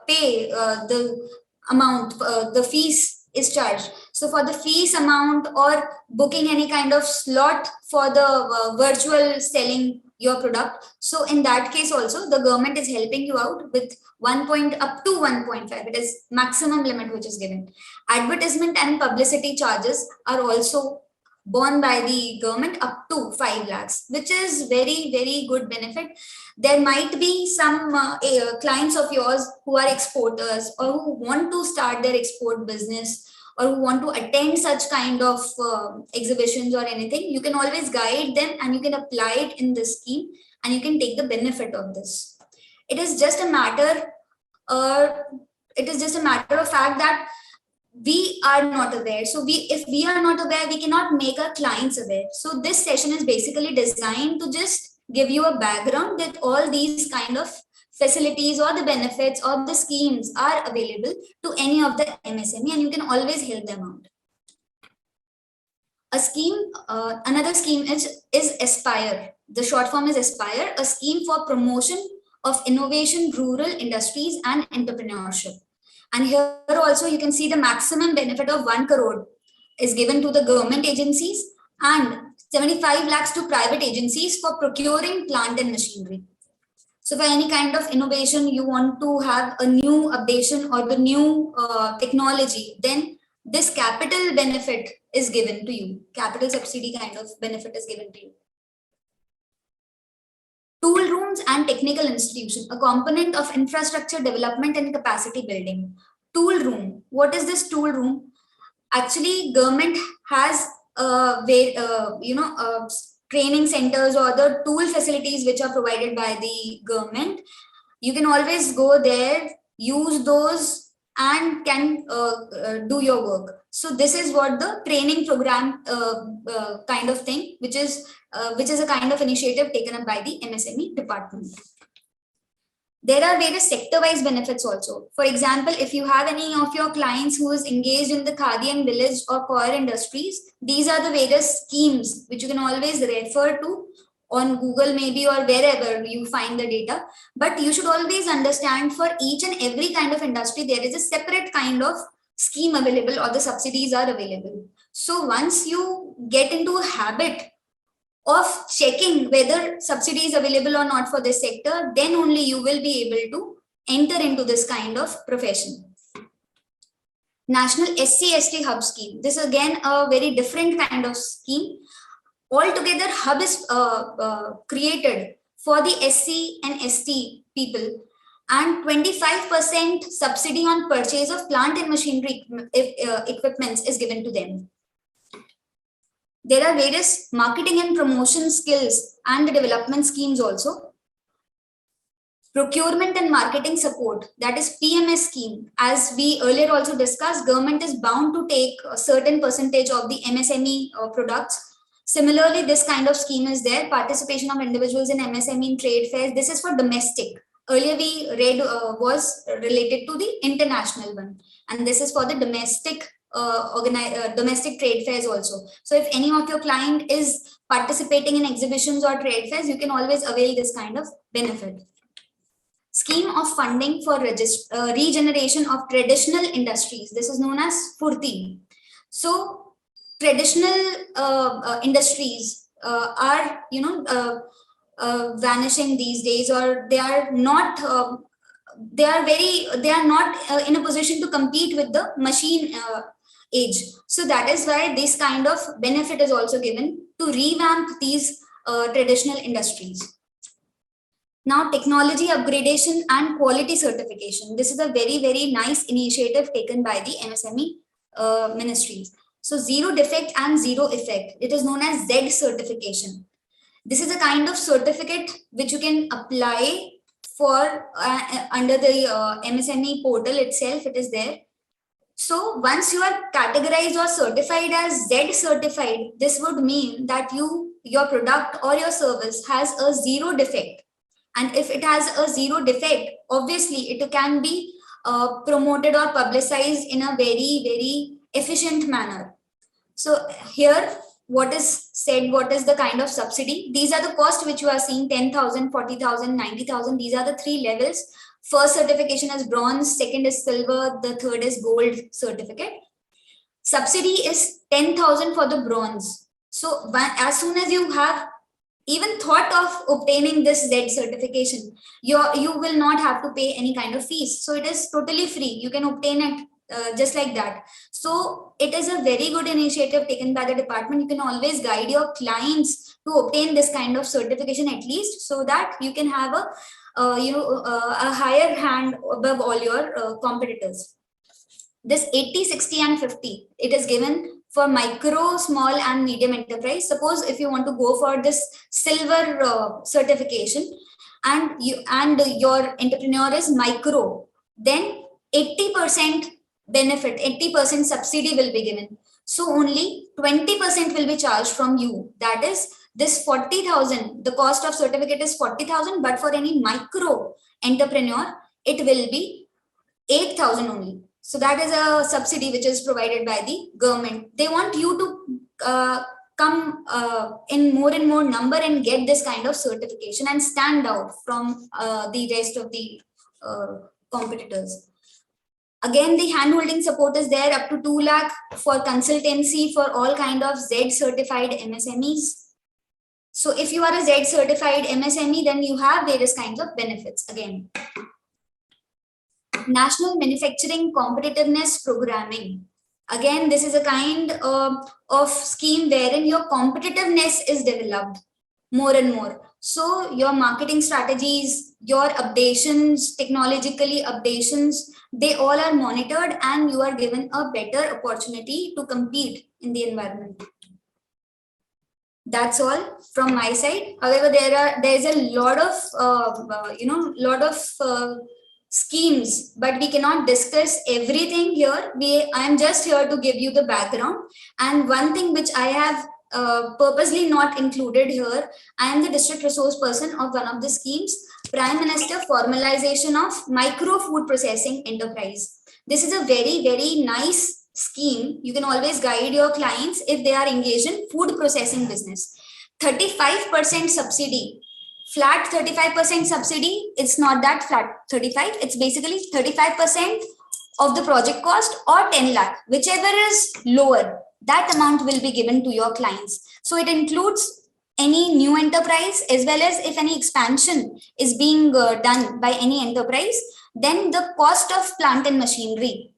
S3: pay the amount, the fees is charged. So, for the fees amount or booking any kind of slot for the virtual selling your product, so in that case also the government is helping you out with 1 point up to 1.5. It is maximum limit which is given. Advertisement and publicity charges are also borne by the government up to 5 lakhs, which is very, very good benefit. There might be some clients of yours who are exporters, or who want to start their export business, or who want to attend such kind of exhibitions or anything. You can always guide them, and you can apply it in this scheme, and you can take the benefit of this. It is just a matter of fact that we are not aware. So if we are not aware, we cannot make our clients aware. So this session is basically designed to just give you a background that all these kind of facilities or the benefits or the schemes are available to any of the MSME, and you can always help them out. A scheme, another scheme is Aspire. The short form is Aspire, a scheme for promotion of innovation, rural industries, and entrepreneurship. And here also you can see the maximum benefit of 1 crore is given to the government agencies, and 75 lakhs to private agencies for procuring plant and machinery. So for any kind of innovation, you want to have a new updation or the new technology, then this capital benefit is given to you. Capital subsidy kind of benefit is given to you. Tool rooms and technical institution, a component of infrastructure development and capacity building. Tool room. What is this tool room? Actually, government has training centers or the tool facilities which are provided by the government. You can always go there, use those, and can do your work. So this is what the training program kind of thing, which is a kind of initiative taken up by the MSME department. There are various sector-wise benefits also. For example, if you have any of your clients who is engaged in the khadi and village or coir industries, these are the various schemes which you can always refer to on Google maybe, or wherever you find the data. But you should always understand, for each and every kind of industry, there is a separate kind of scheme available, or the subsidies are available. So once you get into a habit of checking whether subsidy is available or not for this sector, then only you will be able to enter into this kind of profession. National SC/ST Hub Scheme. This is again a very different kind of scheme. Altogether, hub is created for the SC and ST people, and 25% subsidy on purchase of plant and machinery equipments is given to them. There are various marketing and promotion skills and the development schemes also. Procurement and marketing support, that is PMS scheme. As we earlier also discussed, government is bound to take a certain percentage of the MSME products. Similarly, this kind of scheme is there. Participation of individuals in MSME in trade fairs. This is for domestic. Earlier we read was related to the international one, and this is for the domestic domestic trade fairs also. So if any of your client is participating in exhibitions or trade fairs, you can always avail this kind of benefit. Scheme of funding for regeneration of traditional industries. This is known as Furti. So traditional industries are, vanishing these days, or they are not in a position to compete with the machine age. So that is why this kind of benefit is also given to revamp these traditional industries. Now, technology upgradation and quality certification. This is a very, very nice initiative taken by the MSME ministries. So zero defect and zero effect. It is known as Z certification. This is a kind of certificate which you can apply for under the MSME portal itself. It is there. So once you are categorized or certified as Z certified, this would mean that your product or your service has a zero defect. And if it has a zero defect, obviously it can be promoted or publicized in a very, very efficient manner. So here, what is said, what is the kind of subsidy? These are the costs which you are seeing: 10,000, 40,000, 90,000. These are the three levels. First certification is bronze, second is silver, the third is gold certificate. Subsidy is 10,000 for the bronze. So as soon as you have even thought of obtaining this Z certification, you will not have to pay any kind of fees. So it is totally free. You can obtain it just like that. So it is a very good initiative taken by the department. You can always guide your clients to obtain this kind of certification at least, so that you can have a higher hand above all your competitors. This 80, 60 and 50, it is given for micro, small and medium enterprise. Suppose if you want to go for this silver certification and your entrepreneur is micro, then 80% benefit, 80% subsidy will be given. So only 20% will be charged from you. That is, this 40,000, the cost of certificate is 40,000, but for any micro entrepreneur, it will be 8,000 only. So that is a subsidy which is provided by the government. They want you to come in more and more number and get this kind of certification and stand out from the rest of the competitors. Again, the hand-holding support is there up to 2 lakh for consultancy for all kind of Z certified MSMEs. So if you are a Z certified MSME, then you have various kinds of benefits again. National Manufacturing Competitiveness Programming. Again, this is a kind of scheme wherein your competitiveness is developed more and more. So your marketing strategies, your updations, technologically updations, they all are monitored and you are given a better opportunity to compete in the environment. That's all from my side. However, there is a lot of schemes, but we cannot discuss everything here. I am just here to give you the background. And one thing which I have purposely not included here, I am the district resource person of one of the schemes, Prime Minister Formalization of Micro Food Processing Enterprise. This is a very, very nice scheme. You can always guide your clients if they are engaged in food processing business. 35% subsidy. Flat 35% subsidy, it's not that flat 35, it's basically 35% of the project cost or 10 lakh, whichever is lower, that amount will be given to your clients. So it includes any new enterprise, as well as if any expansion is being done by any enterprise, then the cost of plant and machinery,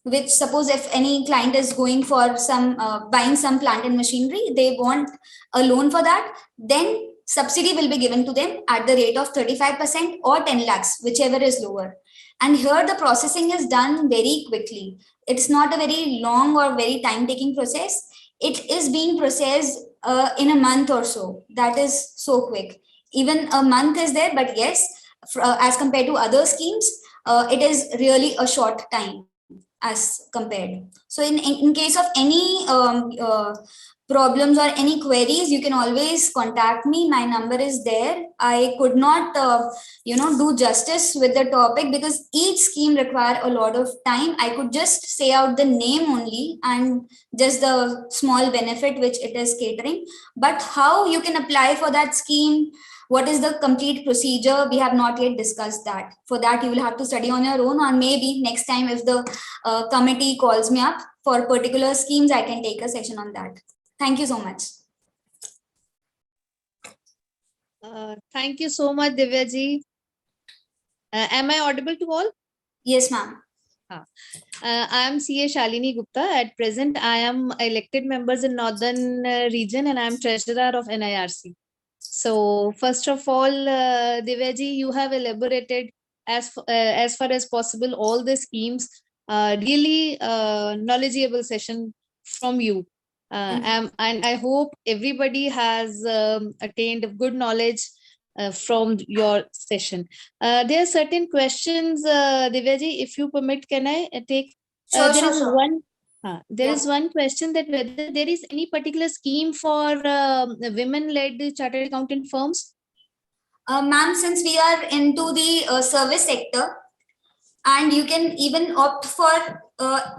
S3: which suppose if any client is going for some buying some plant and machinery, they want a loan for that, then subsidy will be given to them at the rate of 35% or 10 lakhs, whichever is lower. And here the processing is done very quickly. It's not a very long or very time taking process. It is being processed in a month or so. That is so quick. Even a month is there, but yes, as compared to other schemes, it is really a short time as compared. So in case of any problems or any queries, you can always contact me. My number is there. I could not do justice with the topic because each scheme require a lot of time. I could just say out the name only and just the small benefit which it is catering, but how you can apply for that scheme, what is the complete procedure, we have not yet discussed that. For that you will have to study on your own, or maybe next time if the committee calls me up for particular schemes, I can take a session on that. Thank you so much.
S4: Thank you so much, Divya ji. Am I audible to all?
S3: Yes, ma'am.
S4: I am CA Shalini Gupta. At present, I am elected members in Northern region and I am treasurer of NIRC. So first of all, Divya ji, you have elaborated as far as possible all the schemes. Really knowledgeable session from you. And I hope everybody has attained good knowledge from your session. There are certain questions, Divya ji, if you permit, can I take?
S3: Sure,
S4: There is
S3: sure.
S4: one. There is one question that whether there is any particular scheme for women-led chartered accountant firms?
S3: Ma'am, since we are into the service sector, and you can even opt for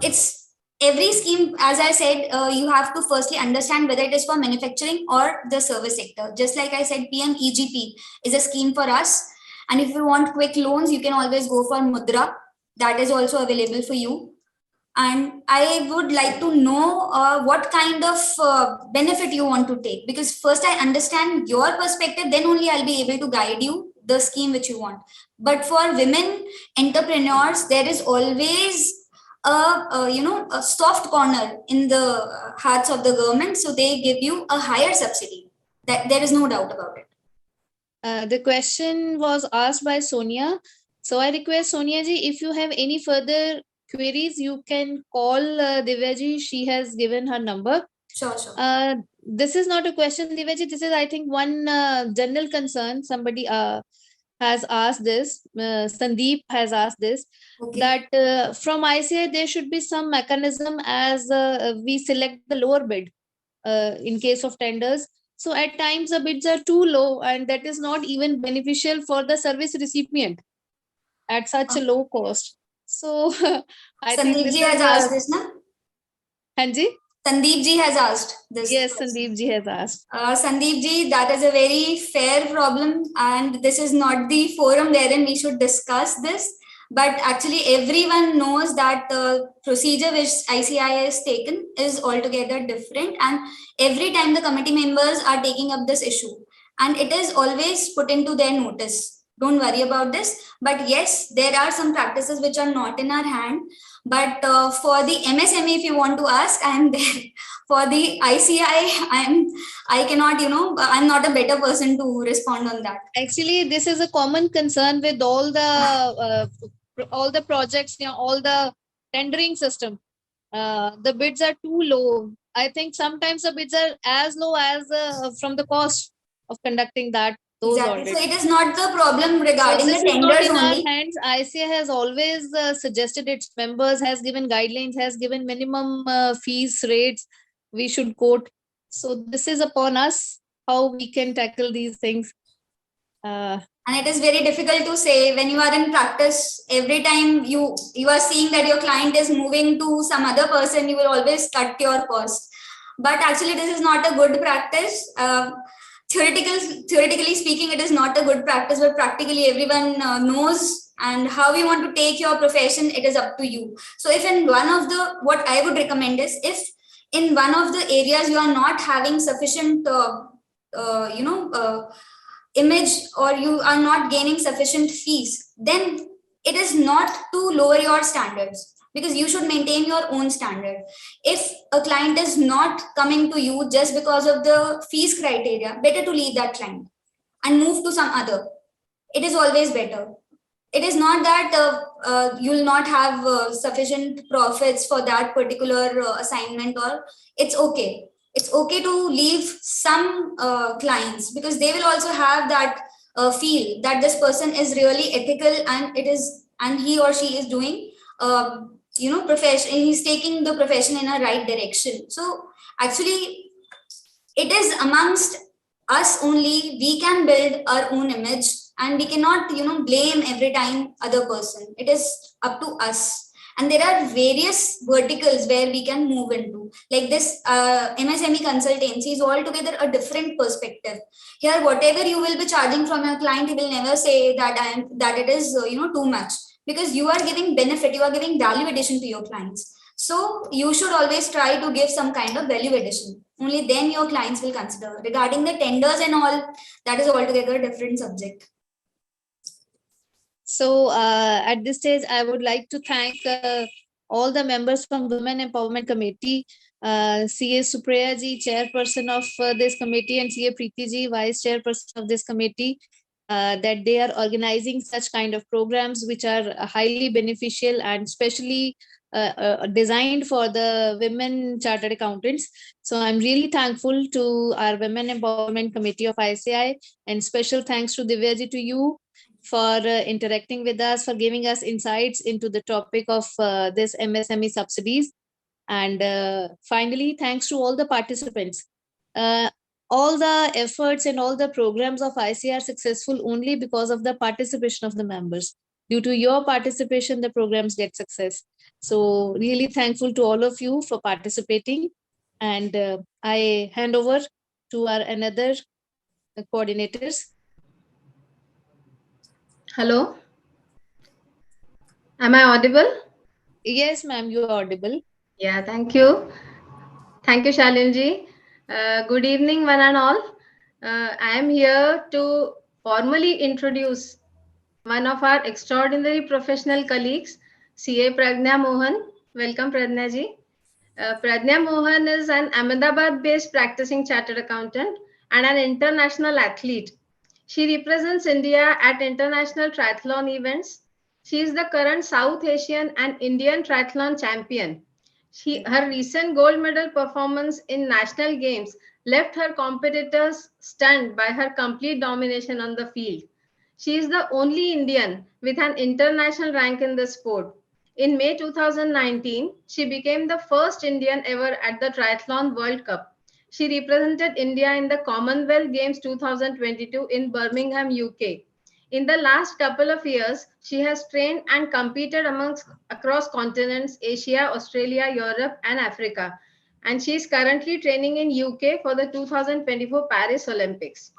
S3: it's every scheme, as I said, you have to firstly understand whether it is for manufacturing or the service sector. Just like I said, PM-EGP is a scheme for us. And if you want quick loans, you can always go for Mudra. That is also available for you. And I would like to know what kind of benefit you want to take, because first I understand your perspective, then only I'll be able to guide you the scheme which you want. But for women entrepreneurs, there is always a soft corner in the hearts of the government, so they give you a higher subsidy. That there is no doubt about it.
S4: The question was asked by Sonia. So I request Sonia ji, if you have any further queries, you can call Divya ji. She has given her number.
S3: Sure, sure.
S4: This is not a question, Divya ji. This is, I think, one general concern. Somebody has asked this. Sandeep has asked this.
S3: Okay.
S4: That from ICI there should be some mechanism as we select the lower bid in case of tenders. So at times the bids are too low, and that is not even beneficial for the service recipient at such a low cost. So I think
S3: Sandeep
S4: this
S3: ji
S4: is
S3: has asked this, na?
S4: Hanji?
S3: Sandeep ji has asked this.
S4: Yes, Sandeep ji has asked.
S3: Sandeep ji, that is a very fair problem, and this is not the forum wherein we should discuss this. But actually, everyone knows that the procedure which ICI has taken is altogether different, and every time the committee members are taking up this issue, and it is always put into their notice. Don't worry about this. But yes, there are some practices which are not in our hand. But for the MSME, if you want to ask, I am there. For the ICI, I cannot, I'm not a better person to respond on that.
S4: Actually, this is a common concern with all the projects, all the tendering system. The bids are too low. I think sometimes the bids are as low as from the cost of conducting those
S3: Exactly.
S4: audits.
S3: So it is not the problem regarding
S4: So
S3: the
S4: this is not
S3: tenders
S4: in
S3: only.
S4: our hands. ICA has always suggested its members, has given guidelines, has given minimum fees rates we should quote. So this is upon us how we can tackle these things.
S3: And it is very difficult to say when you are in practice. Every time you are seeing that your client is moving to some other person, you will always cut your cost. But actually, this is not a good practice. Theoretically speaking, it is not a good practice, but practically everyone knows. And how you want to take your profession, it is up to you. So if in one of the, what I would recommend is, if in one of the areas you are not having sufficient image, or you are not gaining sufficient fees, then it is not to lower your standards, because you should maintain your own standard. If a client is not coming to you just because of the fees criteria, better to leave that client and move to some other. It is always better. It is not that you will not have sufficient profits for that particular assignment, or it's okay to leave some clients, because they will also have that feel that this person is really ethical, and he or she is doing profession, he's taking the profession in a right direction. So actually, it is amongst us only we can build our own image, and we cannot blame every time other person. It is up to us. And there are various verticals where we can move into, like this MSME consultancy is altogether a different perspective. Here, whatever you will be charging from your client, you will never say that it is too much, because you are giving benefit, you are giving value addition to your clients. So you should always try to give some kind of value addition. Only then your clients will consider. Regarding the tenders and all, that is altogether a different subject.
S4: So at this stage, I would like to thank all the members from Women Empowerment Committee, CA Supriya ji, chairperson of this committee, and CA Preeti ji, vice chairperson of this committee, that they are organizing such kind of programs which are highly beneficial and especially designed for the women chartered accountants. So I'm really thankful to our Women Empowerment Committee of ICI, and special thanks to Divya ji, to you for interacting with us, for giving us insights into the topic of this MSME subsidies. And finally, thanks to all the participants. All the efforts and all the programs of ICI are successful only because of the participation of the members. Due to your participation, the programs get success. So really thankful to all of you for participating. And I hand over to our another coordinators.
S5: Hello. Am I audible?
S4: Yes, ma'am, you are audible.
S5: Yeah, thank you. Thank you, Shalinji. Good evening, one and all. I am here to formally introduce one of our extraordinary professional colleagues, CA Pragnya Mohan. Welcome, Pragnya ji. Pragnya Mohan is an Ahmedabad-based practicing chartered accountant and an international athlete. She represents India at international triathlon events. She is the current South Asian and Indian triathlon champion. Her recent gold medal performance in national games left her competitors stunned by her complete domination on the field. She is the only Indian with an international rank in the sport. In May 2019, she became the first Indian ever at the Triathlon World Cup. She represented India in the Commonwealth Games 2022 in Birmingham, UK. In the last couple of years, she has trained and competed across continents, Asia, Australia, Europe, and Africa. And she is currently training in UK for the 2024 Paris Olympics.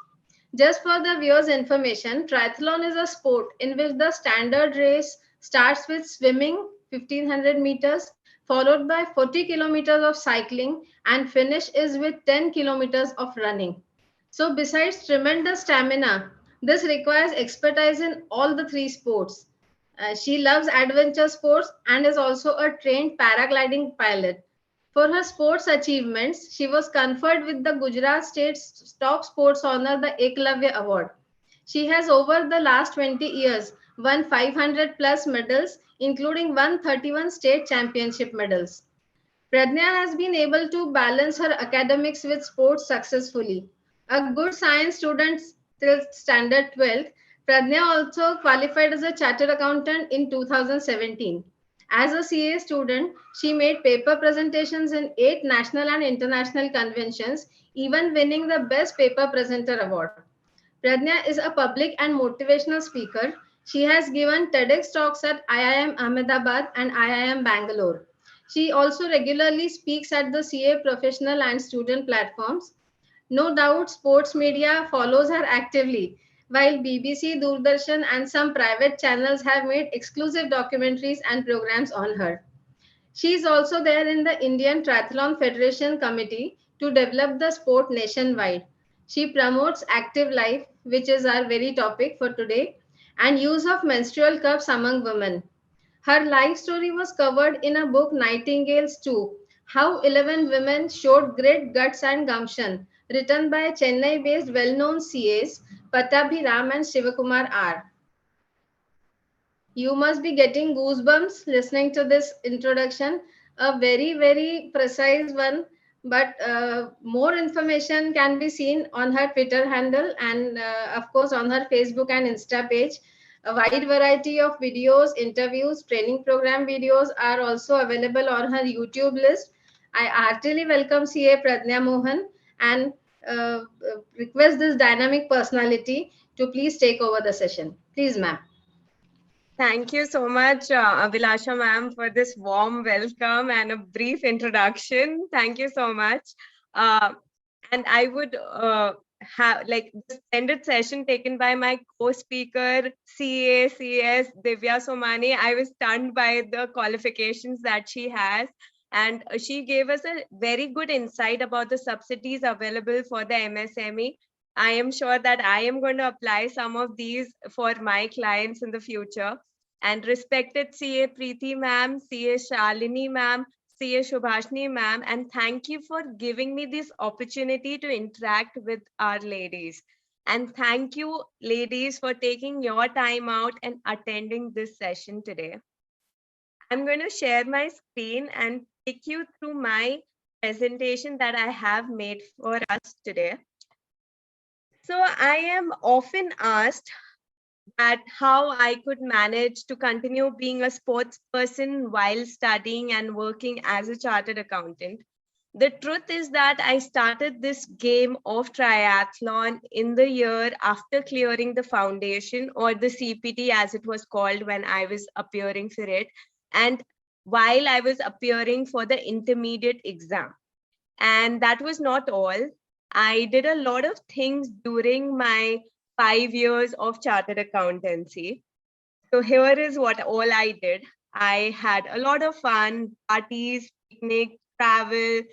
S5: Just for the viewers' information, triathlon is a sport in which the standard race starts with swimming 1500 meters, followed by 40 kilometers of cycling, and finish is with 10 kilometers of running. So besides tremendous stamina, this requires expertise in all the three sports. She loves adventure sports and is also a trained paragliding pilot. For her sports achievements, she was conferred with the Gujarat State's top sports honor, the Eklavya Award. She has over the last 20 years won 500 plus medals, including 131 state championship medals. Pradnya has been able to balance her academics with sports successfully. A good science student till standard 12th, Pradnya also qualified as a chartered accountant in 2017. As a CA student, she made paper presentations in 8 national and international conventions, even winning the Best Paper Presenter Award. Pradnya is a public and motivational speaker. She has given TEDx talks at IIM Ahmedabad and IIM Bangalore. She also regularly speaks at the CA professional and student platforms. No doubt, sports media follows her actively, while BBC, Doordarshan, and some private channels have made exclusive documentaries and programs on her. She is also there in the Indian Triathlon Federation Committee to develop the sport nationwide. She promotes active life, which is our very topic for today, and use of menstrual cups among women. Her life story was covered in a book, Nightingales 2, How 11 Women Showed Grit, Guts and Gumption, written by Chennai-based well-known CAs Patabhi Ram and Shivakumar R. You must be getting goosebumps listening to this introduction, a very, very precise one. But more information can be seen on her Twitter handle and, of course, on her Facebook and Insta page. A wide variety of videos, interviews, training program videos are also available on her YouTube list. I heartily welcome CA Pradnya Mohan and request this dynamic personality to please take over the session. Please, ma'am.
S6: Thank you so much, Abhilasha ma'am, for this warm welcome and a brief introduction. Thank you so much. And I would have like the extended session taken by my co-speaker, CA, CS, Divya Somani. I was stunned by the qualifications that she has. And she gave us a very good insight about the subsidies available for the MSME. I am sure that I am going to apply some of these for my clients in the future. And respected CA Preeti ma'am, CA Shalini ma'am, CA Shubhashni ma'am, and thank you for giving me this opportunity to interact with our ladies. And thank you, ladies, for taking your time out and attending this session today. I'm going to share my screen and take you through my presentation that I have made for us today. So I am often asked that how I could manage to continue being a sports person while studying and working as a chartered accountant. The truth is that I started this game of triathlon in the year after clearing the foundation, or the CPT as it was called when I was appearing for it, and while I was appearing for the intermediate exam. And that was not all. I did a lot of things during my 5 years of chartered accountancy. So here is what all I did. I had a lot of fun, parties, picnic, travel.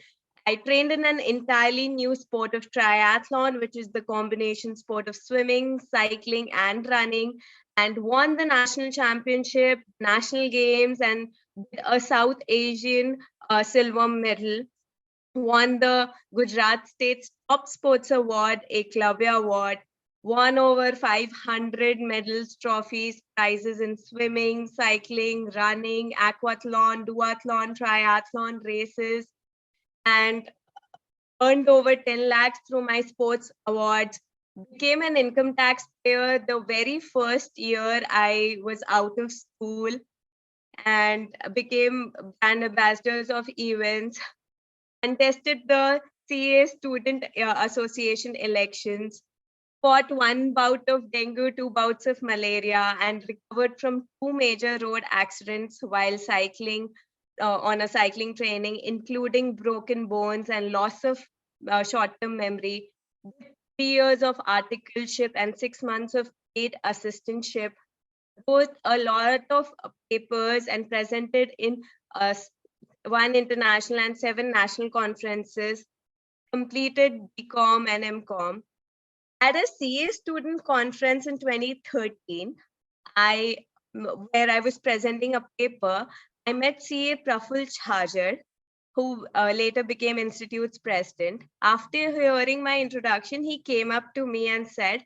S6: I trained in an entirely new sport of triathlon, which is the combination sport of swimming, cycling, and running, and won the national championship, national games, and a South Asian silver medal. Won the Gujarat State's Top Sports Award, Eklavya Award, won over 500 medals, trophies, prizes in swimming, cycling, running, aquathlon, duathlon, triathlon races, and earned over 10 lakhs through my sports awards. Became an income taxpayer the very first year I was out of school, and became brand ambassadors of events. Contested the CA Student Association elections, fought 1 bout of dengue, 2 bouts of malaria, and recovered from 2 major road accidents while cycling on a cycling training, including broken bones and loss of short-term memory. 3 years of articleship and 6 months of paid assistantship. Wrote a lot of papers and presented in 1 international and 7 national conferences, completed BCom and MCom. At a CA student conference in 2013, where I was presenting a paper, I met CA Praful Chhajar, who later became Institute's president. After hearing my introduction, he came up to me and said,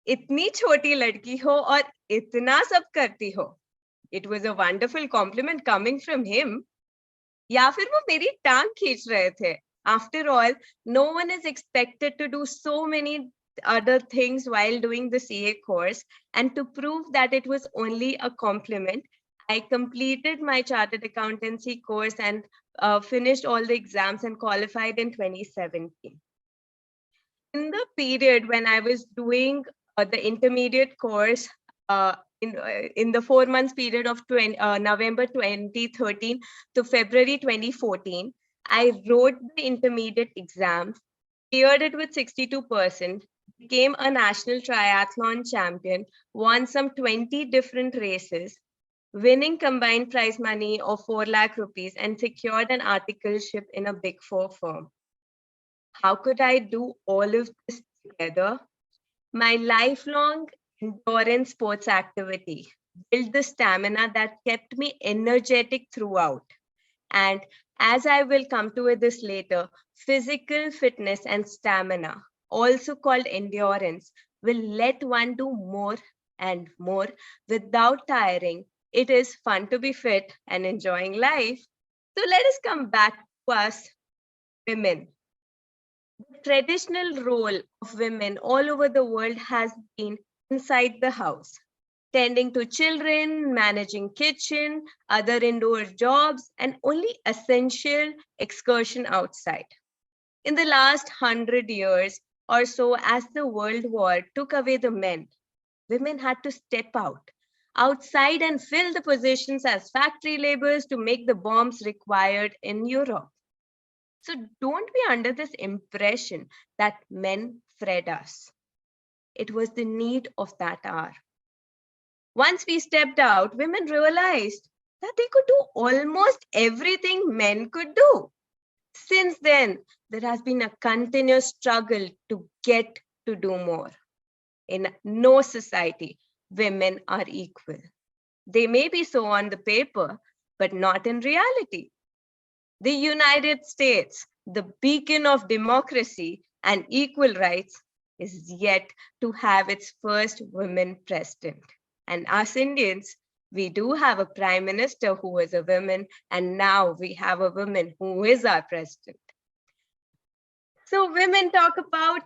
S6: "Itni choti ladki ho aur itna sab karti ho." It was a wonderful compliment coming from him. या फिर वो मेरी टांग खींच रहे थे. After all, no one is expected to do so many other things while doing the CA course. And to prove that it was only a compliment, I completed my chartered accountancy course and finished all the exams and qualified in 2017. In the period when I was doing the intermediate course, in the 4 months period of November 2013 to February 2014, I wrote the intermediate exam, cleared it with 62%, became a national triathlon champion, won some 20 different races, winning combined prize money of 4 lakh rupees, and secured an articleship in a Big Four firm. How could I do all of this together? My lifelong endurance sports activity built the stamina that kept me energetic throughout. And as I will come to this later, physical fitness and stamina, also called endurance, will let one do more and more without tiring. It is fun to be fit and enjoying life. So let us come back to us women. The traditional role of women all over the world has been inside the house, tending to children, managing kitchen, other indoor jobs, and only essential excursion outside. In the last 100 years or so, as the World War took away the men, women had to step outside and fill the positions as factory laborers to make the bombs required in Europe. So don't be under this impression that men fed us. It was the need of that hour. Once we stepped out, women realized that they could do almost everything men could do. Since then, there has been a continuous struggle to get to do more. In no society, women are equal. They may be so on the paper, but not in reality. The United States, the beacon of democracy and equal rights, is yet to have its first women president. And us Indians, we do have a prime minister who is a woman, and now we have a woman who is our president. So women talk about,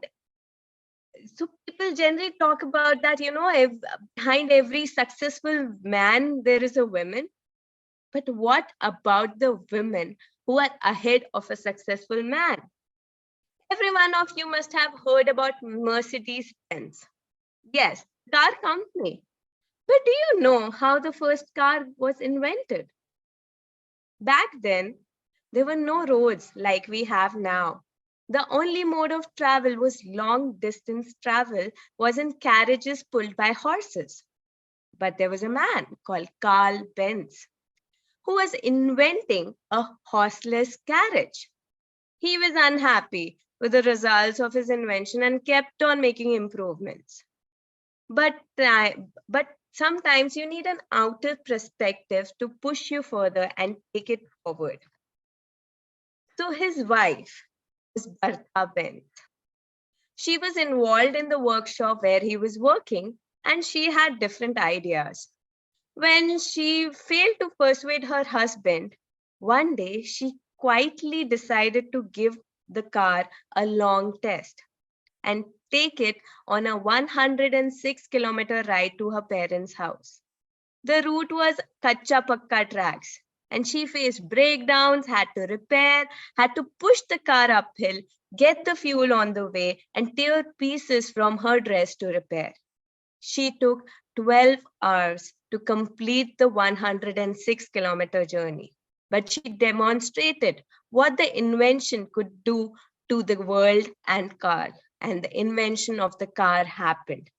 S6: so people generally talk about that, if behind every successful man, there is a woman. But what about the women who are ahead of a successful man? Every one of you must have heard about Mercedes-Benz. Yes, car company. But do you know how the first car was invented? Back then, there were no roads like we have now. The only mode of travel was long distance travel, was in carriages pulled by horses. But there was a man called Carl Benz who was inventing a horseless carriage. He was unhappy with the results of his invention and kept on making improvements. But sometimes you need an outer perspective to push you further and take it forward. So his wife was Bertha Benz. She was involved in the workshop where he was working, and she had different ideas. When she failed to persuade her husband, one day she quietly decided to give the car a long test and take it on a 106-kilometer ride to her parents' house. The route was kacha pakka tracks, and she faced breakdowns, had to repair, had to push the car uphill, get the fuel on the way, and tear pieces from her dress to repair. She took 12 hours to complete the 106-kilometer journey, but she demonstrated what the invention could do to the world and car, and the invention of the car happened.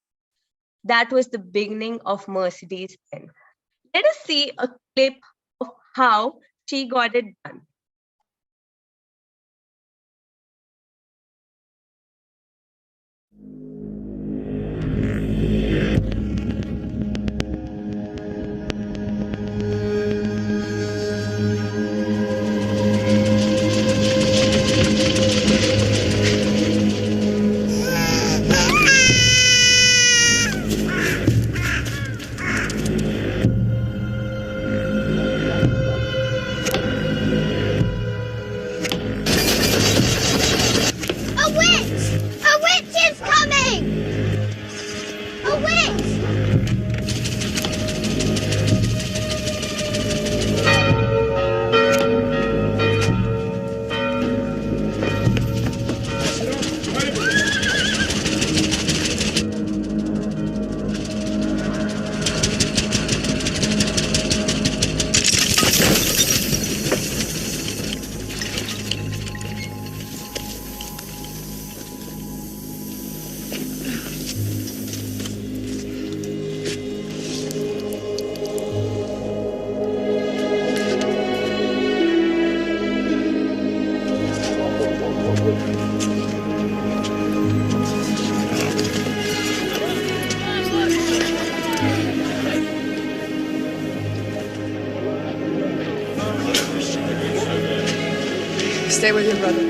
S6: That was the beginning of Mercedes-Benz. Let us see a clip of how she got it done.
S7: Stay with your brother.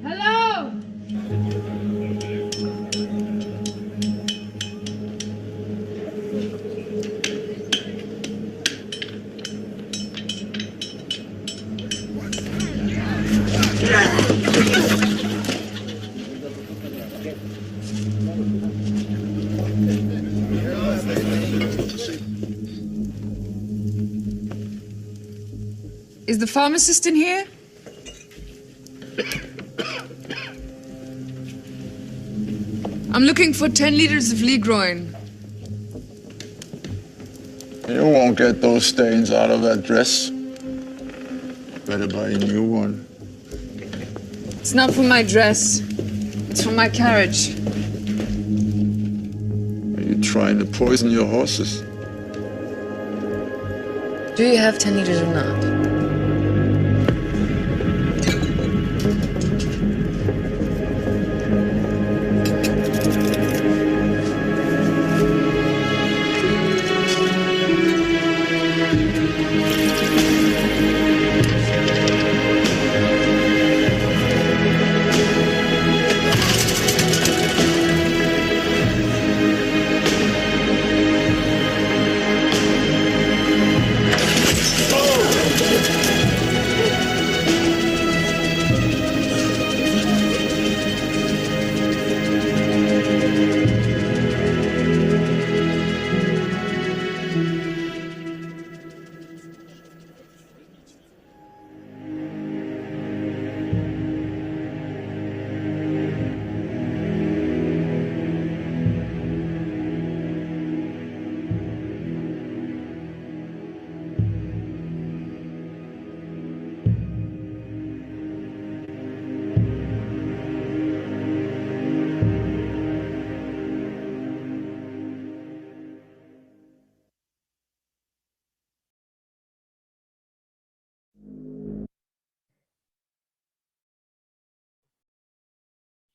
S8: Hello!
S7: Is the pharmacist in here? I'm looking for 10 liters of Ligroin.
S9: You won't get those stains out of that dress. Better buy a new one.
S7: It's not for my dress. It's for my carriage.
S9: Are you trying to poison your horses?
S7: Do you have 10 liters or not?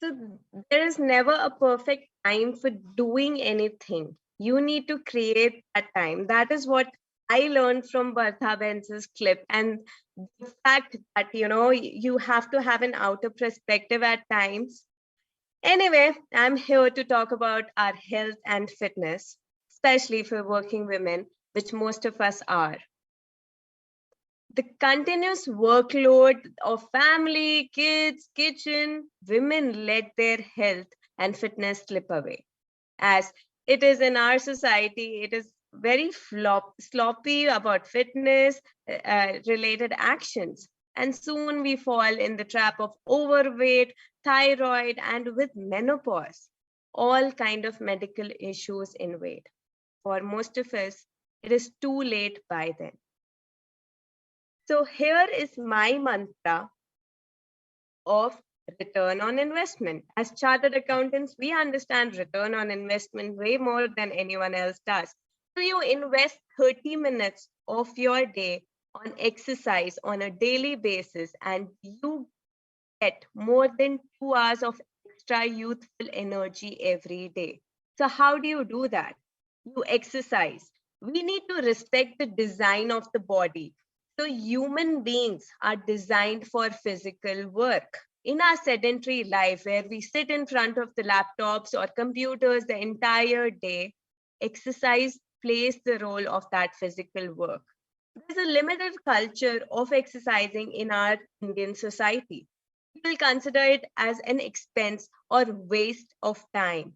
S6: So there is never a perfect time for doing anything. You need to create that time. That is what I learned from Bertha Benz's clip. And the fact that, you have to have an outer perspective at times. Anyway, I'm here to talk about our health and fitness, especially for working women, which most of us are. The continuous workload of family, kids, kitchen, women let their health and fitness slip away. As it is in our society, it is very sloppy about fitness related actions. And soon we fall in the trap of overweight, thyroid, and with menopause, all kind of medical issues in weight. For most of us, it is too late by then. So here is my mantra of return on investment. As chartered accountants, we understand return on investment way more than anyone else does. So you invest 30 minutes of your day on exercise on a daily basis, and you get more than 2 hours of extra youthful energy every day. So how do you do that? You exercise. We need to respect the design of the body. So human beings are designed for physical work. In our sedentary life, where we sit in front of the laptops or computers the entire day, exercise plays the role of that physical work. There's a limited culture of exercising in our Indian society. People consider it as an expense or waste of time.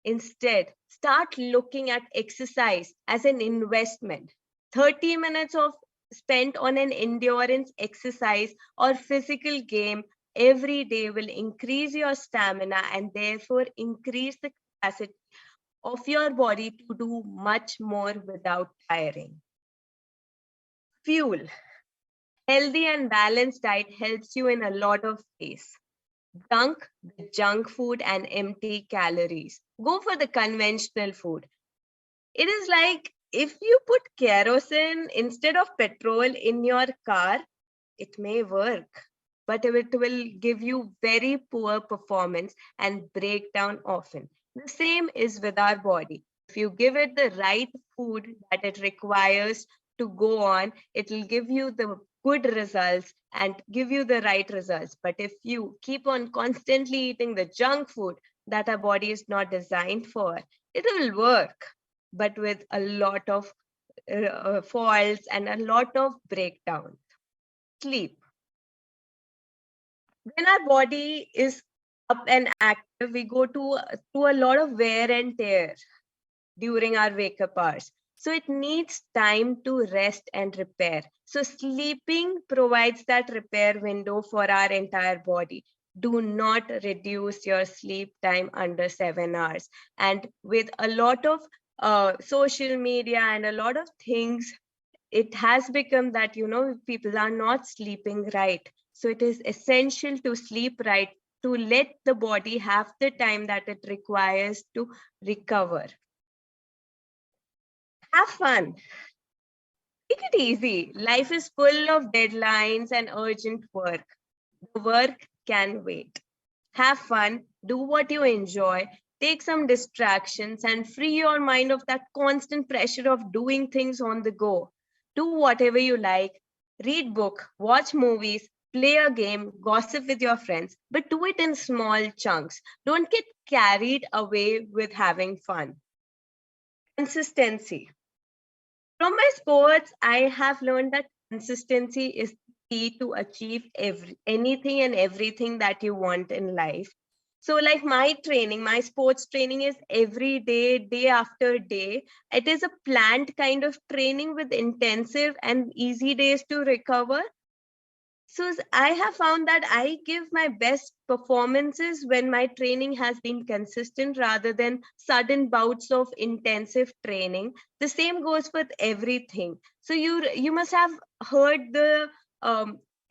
S6: Instead, start looking at exercise as an investment. 30 minutes of spent on an endurance exercise or physical game every day will increase your stamina and therefore increase the capacity of your body to do much more without tiring. Fuel. Healthy and balanced diet helps you in a lot of ways. Dunk the junk food and empty calories. Go for the conventional food. It is like if you put kerosene instead of petrol in your car, it may work, but it will give you very poor performance and break down often. The same is with our body. If you give it the right food that it requires to go on, it will give you the good results and give you the right results. But if you keep on constantly eating the junk food that our body is not designed for, it will work, but with a lot of faults and a lot of breakdown. Sleep. When our body is up and active, we go to a lot of wear and tear during our wake up hours. So it needs time to rest and repair. So sleeping provides that repair window for our entire body. Do not reduce your sleep time under 7 hours. And with a lot of social media and a lot of things, it has become that, people are not sleeping right. So it is essential to sleep right, to let the body have the time that it requires to recover. Have fun. Take it easy. Life is full of deadlines and urgent work. The work can wait. Have fun. Do what you enjoy. Take some distractions and free your mind of that constant pressure of doing things on the go. Do whatever you like. Read book, watch movies, play a game, gossip with your friends, but do it in small chunks. Don't get carried away with having fun. Consistency. From my sports, I have learned that consistency is key to achieve anything and everything that you want in life. So like my training, my sports training is every day, day after day. It is a planned kind of training with intensive and easy days to recover. So I have found that I give my best performances when my training has been consistent rather than sudden bouts of intensive training. The same goes with everything. So you must have heard the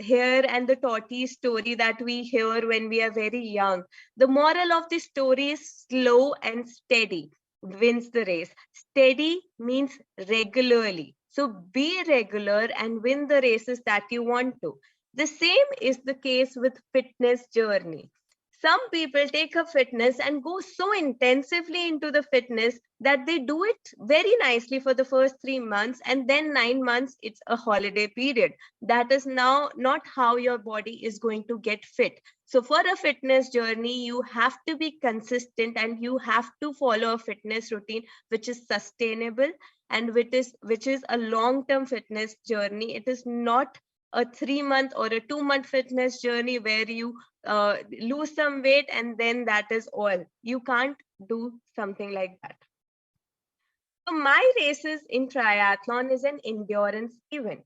S6: hare and the tortoise story that we hear when we are very young. The moral of the story is slow and steady wins the race. Steady means regularly. So be regular and win the races that you want to. The same is the case with fitness journey. Some people take a fitness and go so intensively into the fitness that they do it very nicely for the first 3 months, and then 9 months, it's a holiday period. That is now not how your body is going to get fit. So for a fitness journey, you have to be consistent and you have to follow a fitness routine which is sustainable and which is a long-term fitness journey. It is not a 3-month or a 2-month fitness journey where you lose some weight and then that is all. You can't do something like that. So my races in triathlon is an endurance event,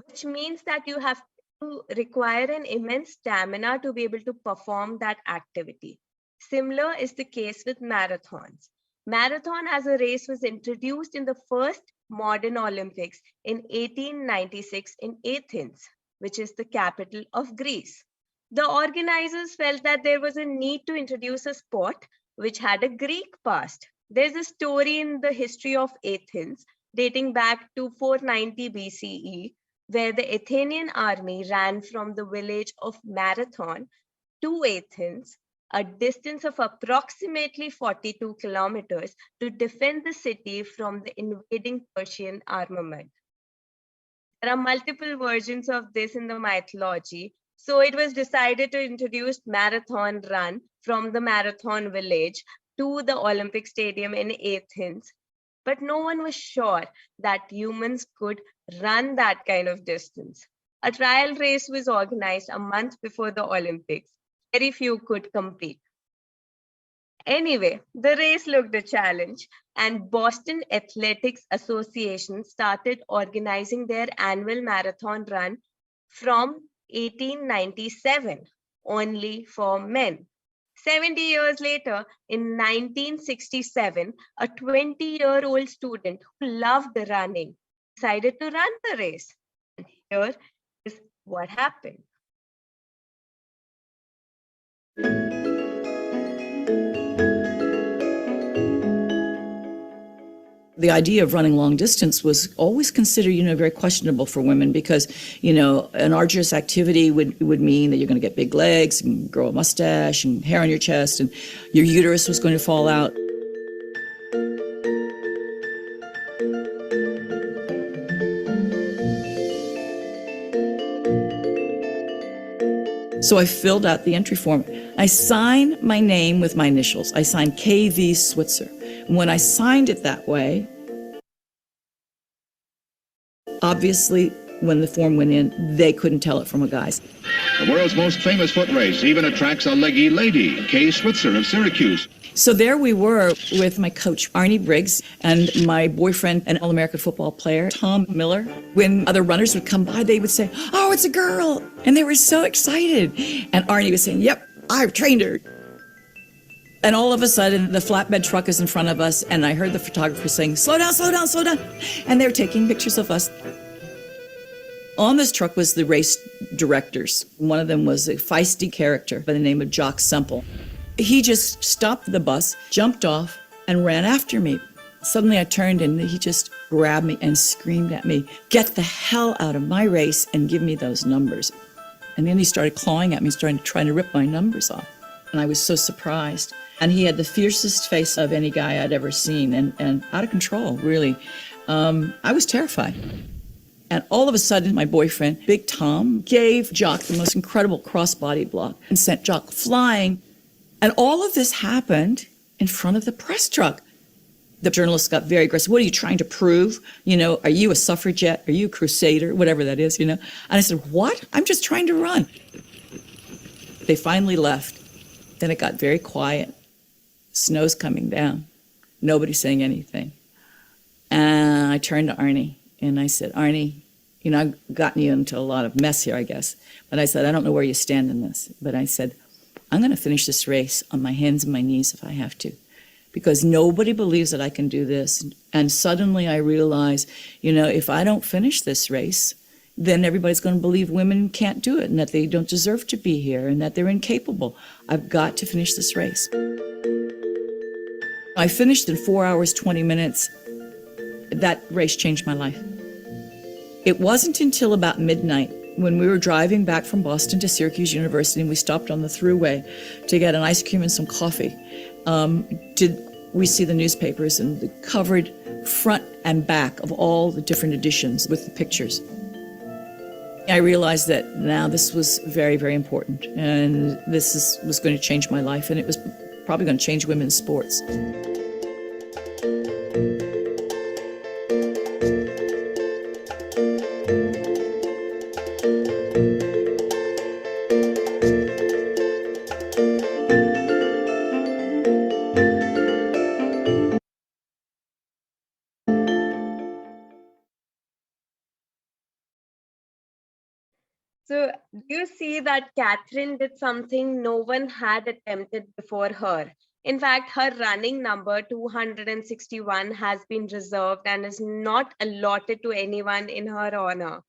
S6: which means that you have to require an immense stamina to be able to perform that activity. Similar is the case with marathons. Marathon as a race was introduced in the first modern Olympics in 1896 in Athens, which is the capital of Greece. The organizers felt that there was a need to introduce a sport which had a Greek past. There's a story in the history of Athens dating back to 490 BCE, where the Athenian army ran from the village of Marathon to Athens, a distance of approximately 42 kilometers, to defend the city from the invading Persian armament. There are multiple versions of this in the mythology. So it was decided to introduce marathon run from the Marathon village to the Olympic Stadium in Athens. But no one was sure that humans could run that kind of distance. A trial race was organized a month before the Olympics. Very few could compete. Anyway, the race looked a challenge, and Boston Athletics Association started organizing their annual marathon run from 1897, only for men. 70 years later, in 1967, a 20-year-old student who loved running decided to run the race. And here is what happened.
S8: The idea of running long distance was always considered, very questionable for women because, an arduous activity would mean that you're going to get big legs and grow a mustache and hair on your chest and your uterus was going to fall out. So I filled out the entry form. I signed my name with my initials. I signed KV Switzer. And when I signed it that way, obviously, when the form went in, they couldn't tell it from a guy's.
S10: The world's most famous foot race even attracts a leggy lady, Kay Switzer of Syracuse.
S8: So there we were with my coach, Arnie Briggs, and my boyfriend, an All-American football player, Tom Miller. When other runners would come by, they would say, "Oh, it's a girl." And they were so excited. And Arnie was saying, "Yep, I've trained her." And all of a sudden, the flatbed truck is in front of us, and I heard the photographer saying, "Slow down, slow down, slow down." And they were taking pictures of us. On this truck was the race directors. One of them was a feisty character by the name of Jock Semple. He just stopped the bus, jumped off, and ran after me. Suddenly I turned and he just grabbed me and screamed at me, "Get the hell out of my race and give me those numbers." And then he started clawing at me, trying to rip my numbers off. And I was so surprised. And he had the fiercest face of any guy I'd ever seen and out of control, really. I was terrified. And all of a sudden, my boyfriend, Big Tom, gave Jock the most incredible cross-body block and sent Jock flying. And all of this happened in front of the press truck. The journalists got very aggressive. "What are you trying to prove? Are you a suffragette? Are you a crusader?" Whatever that is, And I said, "What? I'm just trying to run." They finally left. Then it got very quiet. Snow's coming down. Nobody's saying anything. And I turned to Arnie and I said, "Arnie, I've gotten you into a lot of mess here, I guess." But I said, "I don't know where you stand in this." But I said, "I'm going to finish this race on my hands and my knees if I have to, because nobody believes that I can do this." And suddenly I realized, if I don't finish this race, then everybody's going to believe women can't do it and that they don't deserve to be here and that they're incapable. I've got to finish this race. I finished in 4 hours, 20 minutes. That race changed my life. It wasn't until about midnight when we were driving back from Boston to Syracuse University and we stopped on the thruway to get an ice cream and some coffee, did we see the newspapers and the covered front and back of all the different editions with the pictures. I realized that now this was very, very important, and was going to change my life, and it was probably going to change women's sports.
S6: So do you see that Catherine did something no one had attempted before her? In fact, her running number 261 has been reserved and is not allotted to anyone in her honor.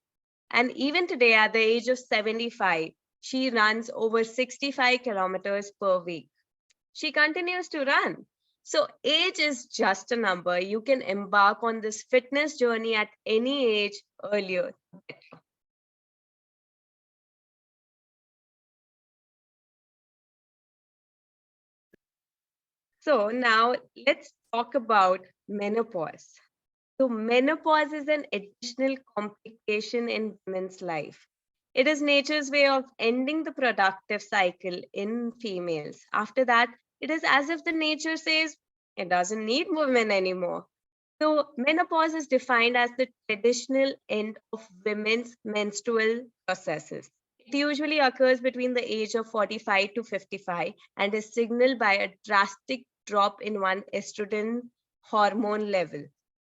S6: And even today, at the age of 75, she runs over 65 kilometers per week. She continues to run. So age is just a number. You can embark on this fitness journey at any age, earlier the better. So now let's talk about menopause. So menopause is an additional complication in women's life. It is nature's way of ending the productive cycle in females. After that, it is as if the nature says it doesn't need women anymore. So menopause is defined as the traditional end of women's menstrual processes. It usually occurs between the age of 45 to 55 and is signaled by a drastic drop in one estrogen hormone level.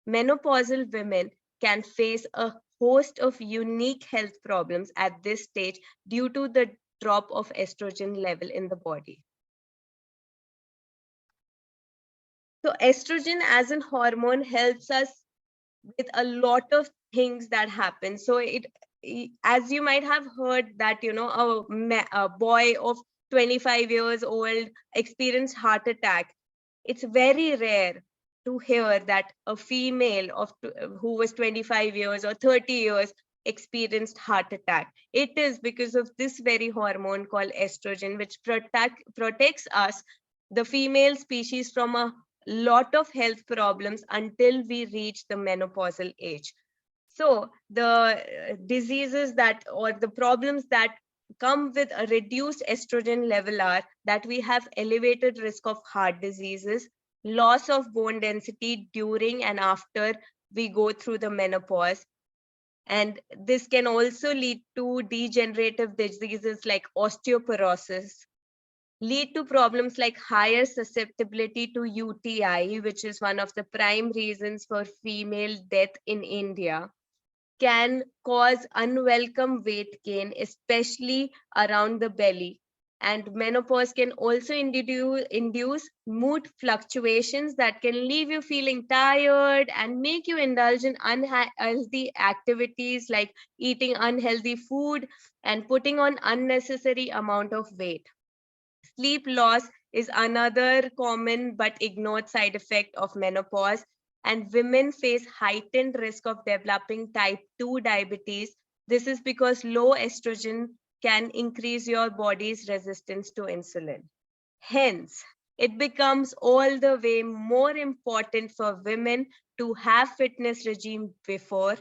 S6: Menopausal women can face a host of unique health problems at this stage due to the drop of estrogen level in the body. So estrogen as a hormone helps us with a lot of things that happen. So as you might have heard that, a boy of 25 years old experienced heart attack. It's very rare to hear that a female who was 25 years or 30 years experienced heart attack. It is because of this very hormone called estrogen, which protects us, the female species, from a lot of health problems until we reach the menopausal age. So the diseases or the problems that come with a reduced estrogen level are that we have elevated risk of heart diseases, loss of bone density during and after we go through the menopause. And this can also lead to degenerative diseases like osteoporosis, lead to problems like higher susceptibility to UTI, which is one of the prime reasons for female death in India, can cause unwelcome weight gain, especially around the belly. And menopause can also induce mood fluctuations that can leave you feeling tired and make you indulge in unhealthy activities like eating unhealthy food and putting on unnecessary amount of weight. Sleep loss is another common but ignored side effect of menopause, and women face heightened risk of developing type 2 diabetes. This is because low estrogen can increase your body's resistance to insulin. Hence, it becomes all the way more important for women to have fitness regime before,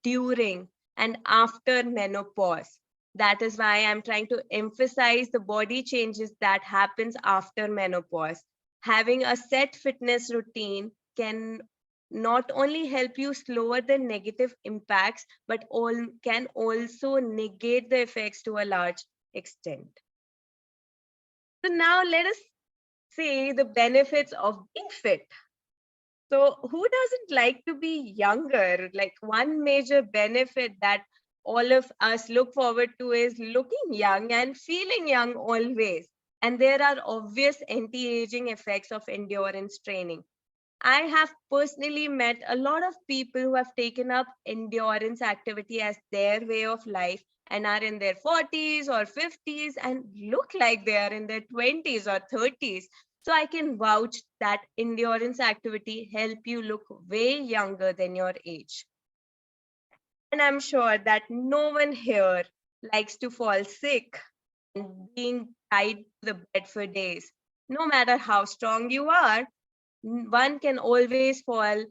S6: during, and after menopause. That is why I'm trying to emphasize the body changes that happens after menopause. Having a set fitness routine can not only help you slower the negative impacts, but can also negate the effects to a large extent. So now let us see the benefits of being fit. So who doesn't like to be younger? Like, one major benefit that all of us look forward to is looking young and feeling young always. And there are obvious anti-aging effects of endurance training. I have personally met a lot of people who have taken up endurance activity as their way of life and are in their 40s or 50s and look like they are in their 20s or 30s. So I can vouch that endurance activity help you look way younger than your age. And I'm sure that no one here likes to fall sick and being tied to the bed for days. No matter how strong you are, one can always fall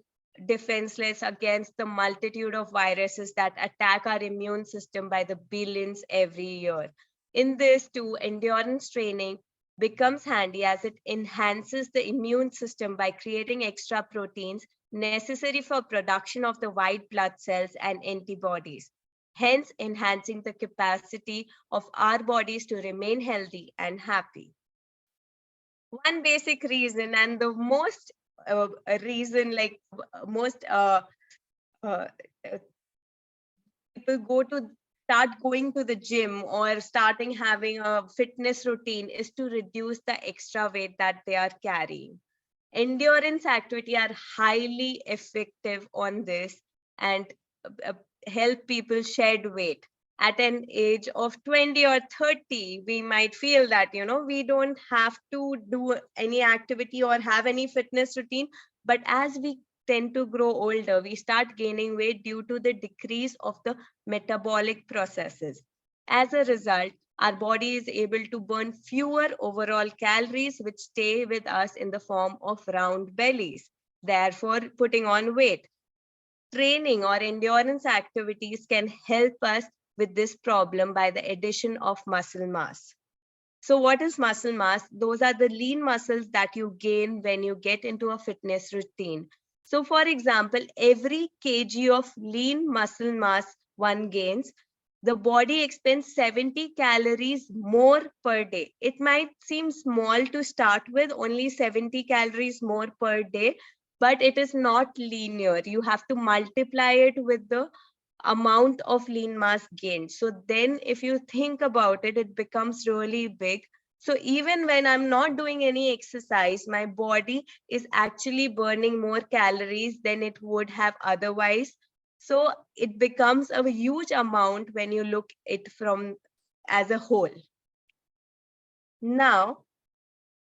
S6: defenseless against the multitude of viruses that attack our immune system by the billions every year. In this too, endurance training becomes handy as it enhances the immune system by creating extra proteins necessary for production of the white blood cells and antibodies, hence enhancing the capacity of our bodies to remain healthy and happy. One basic reason, and the most reason, like most people start going to the gym or starting having a fitness routine, is to reduce the extra weight that they are carrying. Endurance activity are highly effective on this and help people shed weight. At an age of 20 or 30, we might feel that, we don't have to do any activity or have any fitness routine. But as we tend to grow older, we start gaining weight due to the decrease of the metabolic processes. As a result, our body is able to burn fewer overall calories, which stay with us in the form of round bellies, therefore putting on weight. Training or endurance activities can help us with this problem by the addition of muscle mass. So what is muscle mass? Those are the lean muscles that you gain when you get into a fitness routine. So for example, every kg of lean muscle mass one gains, the body expends 70 calories more per day. It might seem small to start with, only 70 calories more per day, but it is not linear. You have to multiply it with the amount of lean mass gained. So then if you think about it, it becomes really big. So even when I'm not doing any exercise, my body is actually burning more calories than it would have otherwise. So it becomes a huge amount when you look it from as a whole. Now,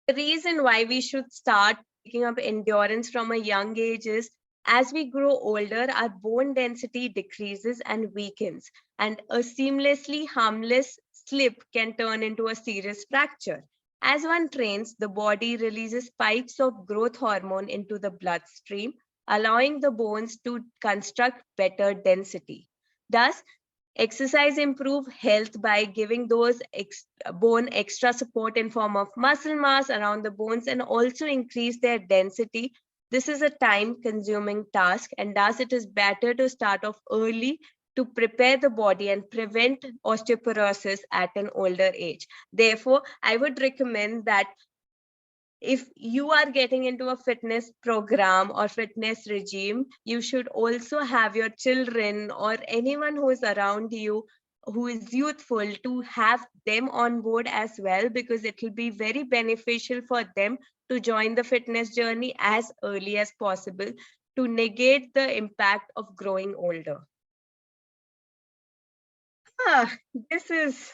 S6: the reason why we should start taking up endurance from a young age is, as we grow older, our bone density decreases and weakens, and a seamlessly harmless slip can turn into a serious fracture. As one trains, the body releases spikes of growth hormone into the bloodstream, allowing the bones to construct better density. Thus, exercise improve health by giving those bone extra support in form of muscle mass around the bones and also increase their density. This is a time-consuming task, and thus it is better to start off early to prepare the body and prevent osteoporosis at an older age. Therefore, I would recommend that if you are getting into a fitness program or fitness regime, you should also have your children or anyone who is around you who is youthful to have them on board as well, because it will be very beneficial for them to join the fitness journey as early as possible to negate the impact of growing older. This is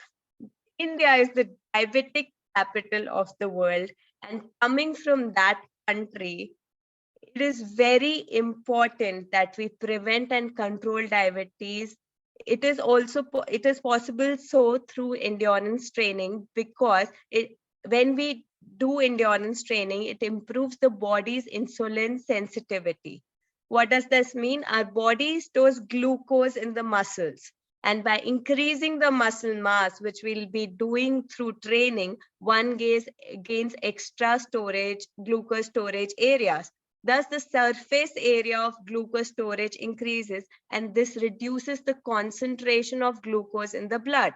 S6: India is the diabetic capital of the world, and coming from that country, it is very important that we prevent and control diabetes. It is also it is possible so through endurance training, because when we do endurance training, it improves the body's insulin sensitivity. What does this mean? Our body stores glucose in the muscles. And by increasing the muscle mass, which we'll be doing through training, one gains extra storage, glucose storage areas. Thus, the surface area of glucose storage increases, and this reduces the concentration of glucose in the blood.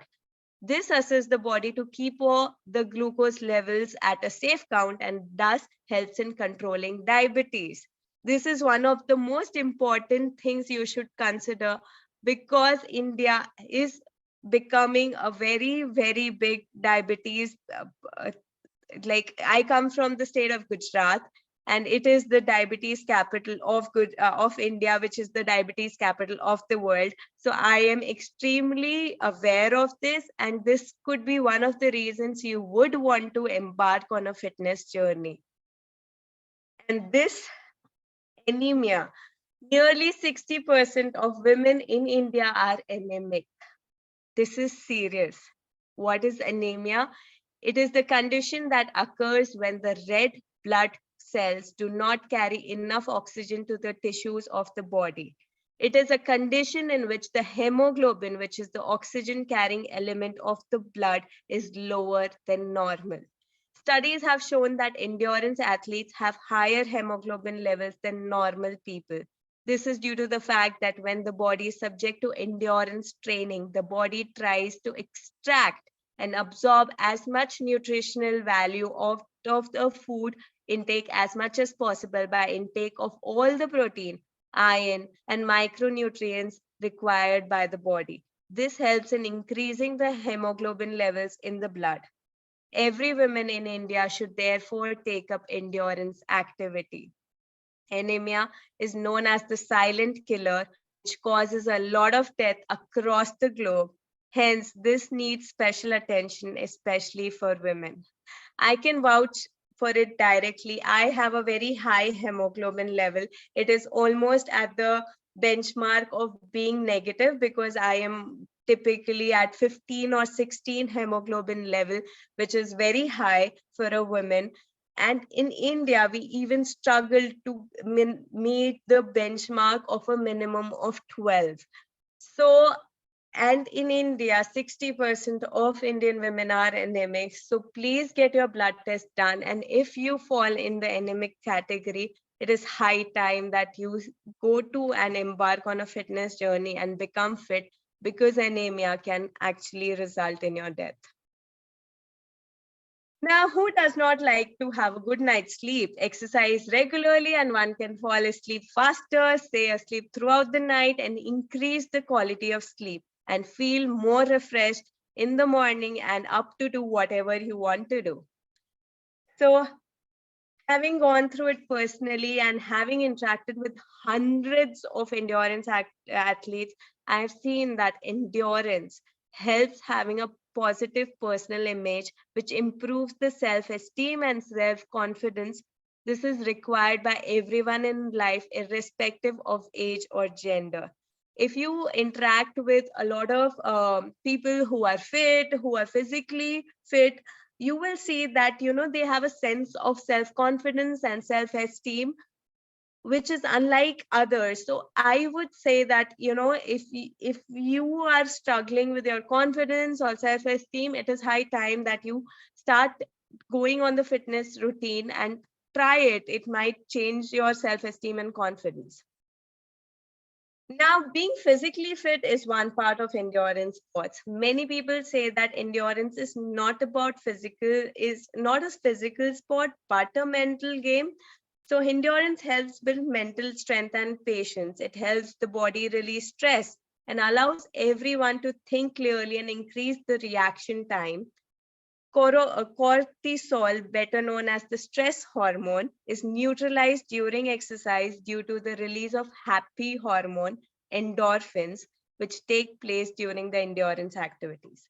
S6: This assists the body to keep all the glucose levels at a safe count and thus helps in controlling diabetes. This is one of the most important things you should consider, because India is becoming a very, very big diabetes. Like, I come from the state of Gujarat, and it is the diabetes capital of India, which is the diabetes capital of the world. So I am extremely aware of this, and this could be one of the reasons you would want to embark on a fitness journey. And this anemia, nearly 60% of women in India are anemic. This is serious. What is anemia? It is the condition that occurs when the red blood cells do not carry enough oxygen to the tissues of the body. It is a condition in which the hemoglobin, which is the oxygen carrying element of the blood, is lower than normal. Studies have shown that endurance athletes have higher hemoglobin levels than normal people. This is due to the fact that when the body is subject to endurance training, the body tries to extract and absorb as much nutritional value of the food intake as much as possible by intake of all the protein, iron, and micronutrients required by the body. This helps in increasing the hemoglobin levels in the blood. Every woman in India should therefore take up endurance activity. Anemia is known as the silent killer, which causes a lot of death across the globe. Hence, this needs special attention, especially for women. I can vouch for it directly. I have a very high hemoglobin level. It is almost at the benchmark of being negative, because I am typically at 15 or 16 hemoglobin level, which is very high for a woman. And in India, we even struggle to meet the benchmark of a minimum of 12. So, and in India, 60% of Indian women are anemic. So please get your blood test done. And if you fall in the anemic category, it is high time that you go to and embark on a fitness journey and become fit, because anemia can actually result in your death. Now, who does not like to have a good night's sleep? Exercise regularly and one can fall asleep faster, stay asleep throughout the night, and increase the quality of sleep and feel more refreshed in the morning and up to do whatever you want to do. So, having gone through it personally and having interacted with hundreds of endurance athletes, I've seen that endurance helps having a positive personal image, which improves the self-esteem and self-confidence This is required by everyone in life, irrespective of age or gender. If you interact with a lot of people who are fit, who are physically fit, you will see that, you know, they have a sense of self-confidence and self-esteem, which is unlike others. So I would say that, you know, if you are struggling with your confidence or self-esteem, it is high time that you start going on the fitness routine and try it. It might change your self-esteem and confidence. Now, being physically fit is one part of endurance sports. Many people say that endurance is not about physical, is not a physical sport, but a mental game. So endurance helps build mental strength and patience. It helps the body release stress and allows everyone to think clearly and increase the reaction time. Cortisol, better known as the stress hormone, is neutralized during exercise due to the release of happy hormone, endorphins, which take place during the endurance activities.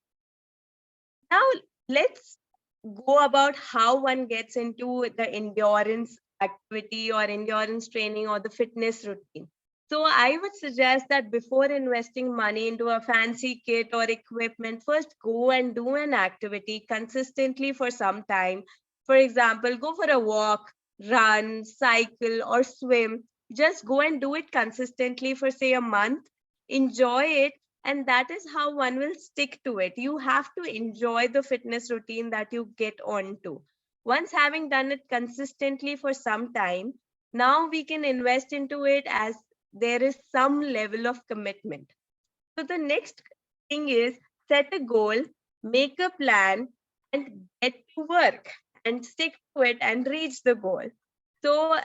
S6: Now, let's go about how one gets into the endurance activity or endurance training or the fitness routine. So I would suggest that before investing money into a fancy kit or equipment, first go and do an activity consistently for some time. For example, go for a walk, run, cycle, or swim. Just go and do it consistently for, say, a month. Enjoy it, and that is how one will stick to it. You have to enjoy the fitness routine that you get onto. Once having done it consistently for some time, now we can invest into it as there is some level of commitment. So the next thing is set a goal, make a plan, and get to work and stick to it and reach the goal. So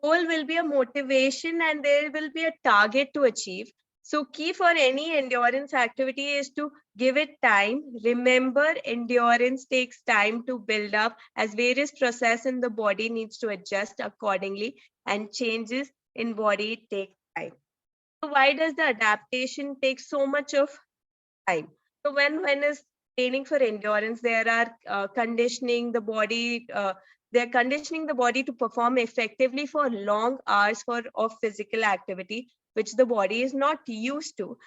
S6: goal will be a motivation and there will be a target to achieve. So key for any endurance activity is to give it time. Remember, endurance takes time to build up as various process in the body needs to adjust accordingly, and changes in body take time. So why does the adaptation take so much of time? So when is training for endurance, there are conditioning the body, they're conditioning the body to perform effectively for long hours of physical activity, which the body is not used to.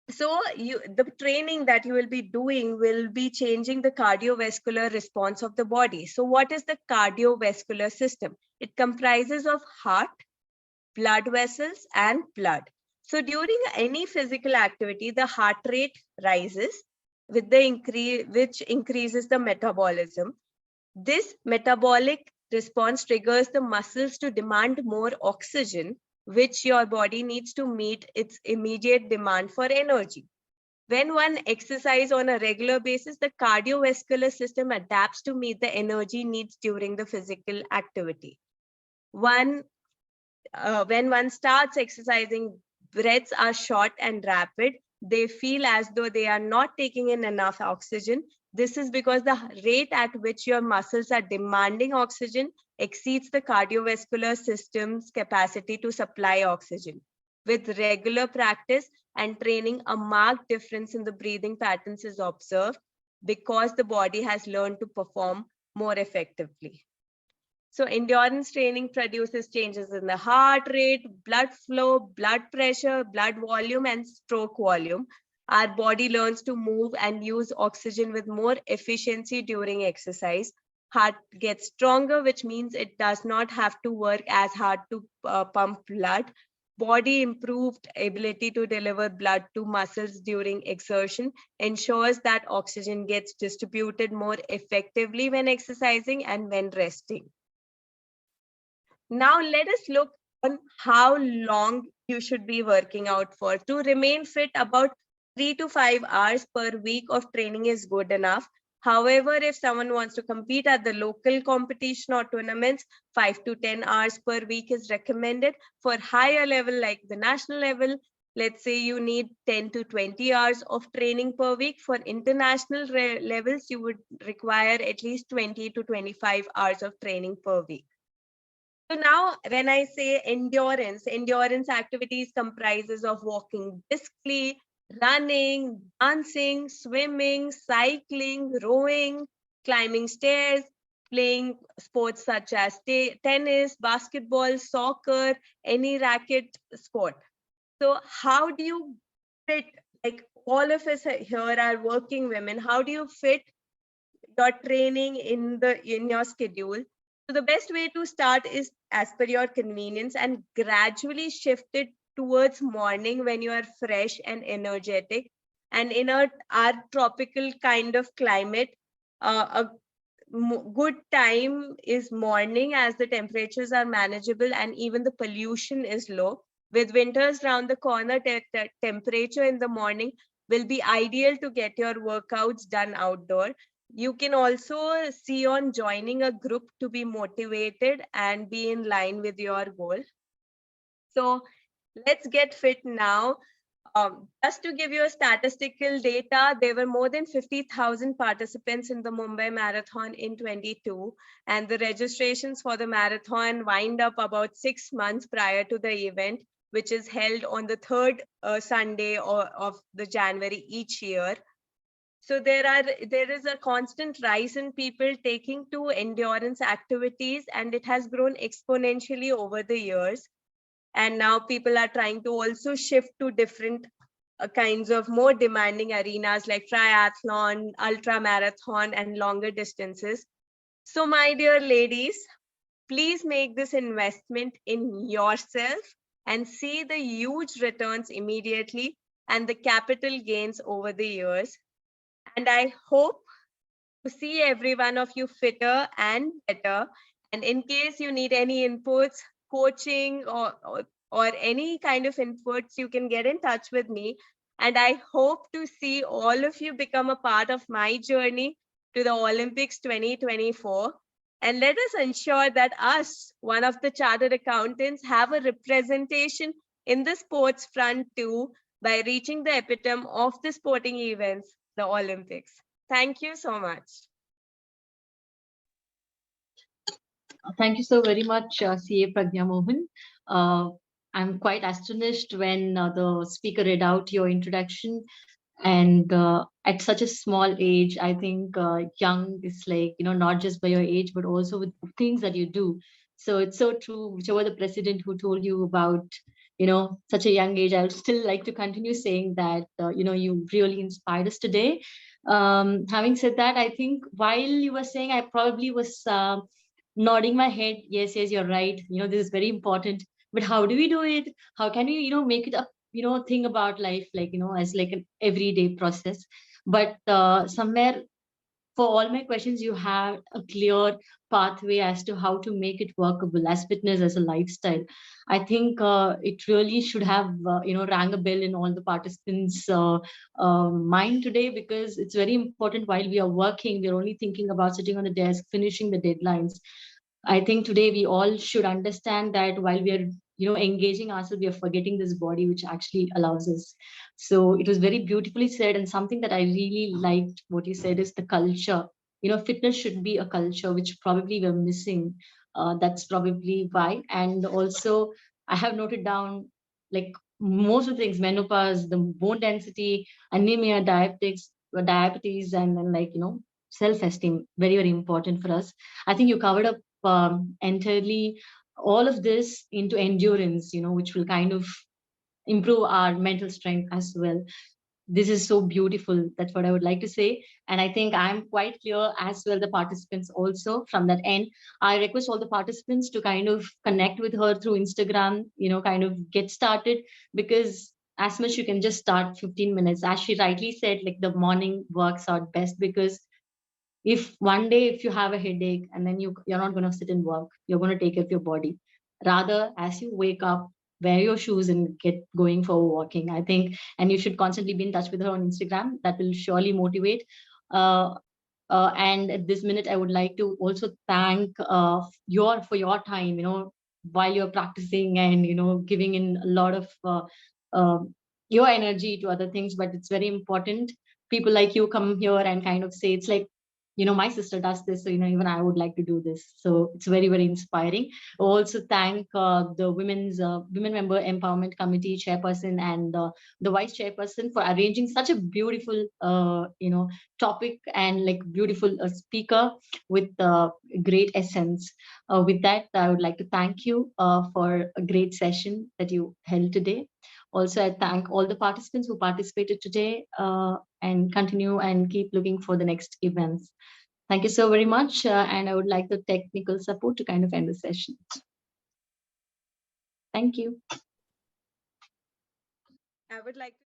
S6: So the training that you will be doing will be changing the cardiovascular response of the body. So what is the cardiovascular system? It comprises of heart, blood vessels, and blood. So during any physical activity, the heart rate rises with the increase, which increases the metabolism. This metabolic response triggers the muscles to demand more oxygen, which your body needs to meet its immediate demand for energy. When one exercises on a regular basis, the cardiovascular system adapts to meet the energy needs during the physical activity. When one starts exercising, breaths are short and rapid. They feel as though they are not taking in enough oxygen. This is because the rate at which your muscles are demanding oxygen exceeds the cardiovascular system's capacity to supply oxygen. With regular practice and training, a marked difference in the breathing patterns is observed because the body has learned to perform more effectively. So endurance training produces changes in the heart rate, blood flow, blood pressure, blood volume, and stroke volume. Our body learns to move and use oxygen with more efficiency during exercise. Heart gets stronger, which means it does not have to work as hard to pump blood. Body improved ability to deliver blood to muscles during exertion ensures that oxygen gets distributed more effectively when exercising and when resting. Now let us look on how long you should be working out for. To remain fit, about 3 to 5 hours per week of training is good enough. However, if someone wants to compete at the local competition or tournaments, 5 to 10 hours per week is recommended. For higher level like the national level, let's say you need 10 to 20 hours of training per week. For international levels, you would require at least 20 to 25 hours of training per week. So now when I say endurance activities comprises of walking briskly, running, dancing, swimming, cycling, rowing, climbing stairs, playing sports such as tennis, basketball, soccer, any racket sport. So how do you fit, like all of us here are working women, how do you fit your training in your schedule? So the best way to start is as per your convenience and gradually shift it towards morning when you are fresh and energetic. And in our tropical kind of climate, a good time is morning as the temperatures are manageable and even the pollution is low. With winters round the corner, temperature in the morning will be ideal to get your workouts done outdoor. You can also see on joining a group to be motivated and be in line with your goal. So let's get fit now. Just to give you a statistical data, there were more than 50,000 participants in the Mumbai Marathon in 22, and the registrations for the marathon wind up about 6 months prior to the event, which is held on the third Sunday of the January each year. So there is a constant rise in people taking to endurance activities, and it has grown exponentially over the years. And now people are trying to also shift to different kinds of more demanding arenas like triathlon, ultra marathon, and longer distances. So my dear ladies, please make this investment in yourself and see the huge returns immediately and the capital gains over the years. And I hope to see every one of you fitter and better. And in case you need any inputs, coaching, or any kind of inputs, you can get in touch with me. And I hope to see all of you become a part of my journey to the Olympics 2024. And let us ensure that us, one of the chartered accountants, have a representation in the sports front too by reaching the epitome of the sporting events, the Olympics. Thank you so much.
S11: Thank you so very much, CA Pragya Mohan. I'm quite astonished when the speaker read out your introduction. And at such a small age, I think young is like, not just by your age, but also with things that you do. So it's so true, whichever the president who told you about, such a young age, I would still like to continue saying that, you really inspired us today. Having said that, I think while you were saying, I probably was nodding my head. Yes, you're right. This is very important. But how do we do it? How can we, make it a, thing about life, like, as like an everyday process? But somewhere for all my questions, you have a clear pathway as to how to make it workable as fitness as a lifestyle. I think it really should have, rang a bell in all the participants' mind today, because it's very important. While we are working, we're only thinking about sitting on the desk, finishing the deadlines. I think today we all should understand that while we are, engaging ourselves, we are forgetting this body, which actually allows us. So it was very beautifully said. And something that I really liked what you said is the culture. Fitness should be a culture, which probably we're missing. That's probably why. And also, I have noted down like most of the things: menopause, the bone density, anemia, diabetes, and then self-esteem. Very, very important for us. I think you covered up entirely all of this into endurance, which will kind of improve our mental strength as well. This is so beautiful. That's what I would like to say. And I think I'm quite clear as well, the participants also from that end. I request all the participants to kind of connect with her through Instagram, kind of get started, because as much you can just start 15 minutes. As she rightly said, like the morning works out best, because if one day if you have a headache and then you're not going to sit and work, you're going to take care of your body. Rather, as you wake up, wear your shoes and get going for walking, I think. And you should constantly be in touch with her on Instagram. That will surely motivate. And at this minute, I would like to also thank for your time, while you're practicing and, giving in a lot of your energy to other things. But it's very important. People like you come here and kind of say, it's like my sister does this, so even I would like to do this. So it's very, very inspiring. I also thank the women member empowerment committee chairperson and the vice chairperson for arranging such a beautiful topic and like beautiful speaker with great essence. With that, I would like to thank you for a great session that you held today. Also, I thank all the participants who participated today, and continue and keep looking for the next events. Thank you so very much. And I would like the technical support to kind of end the session. Thank you.
S6: I would like to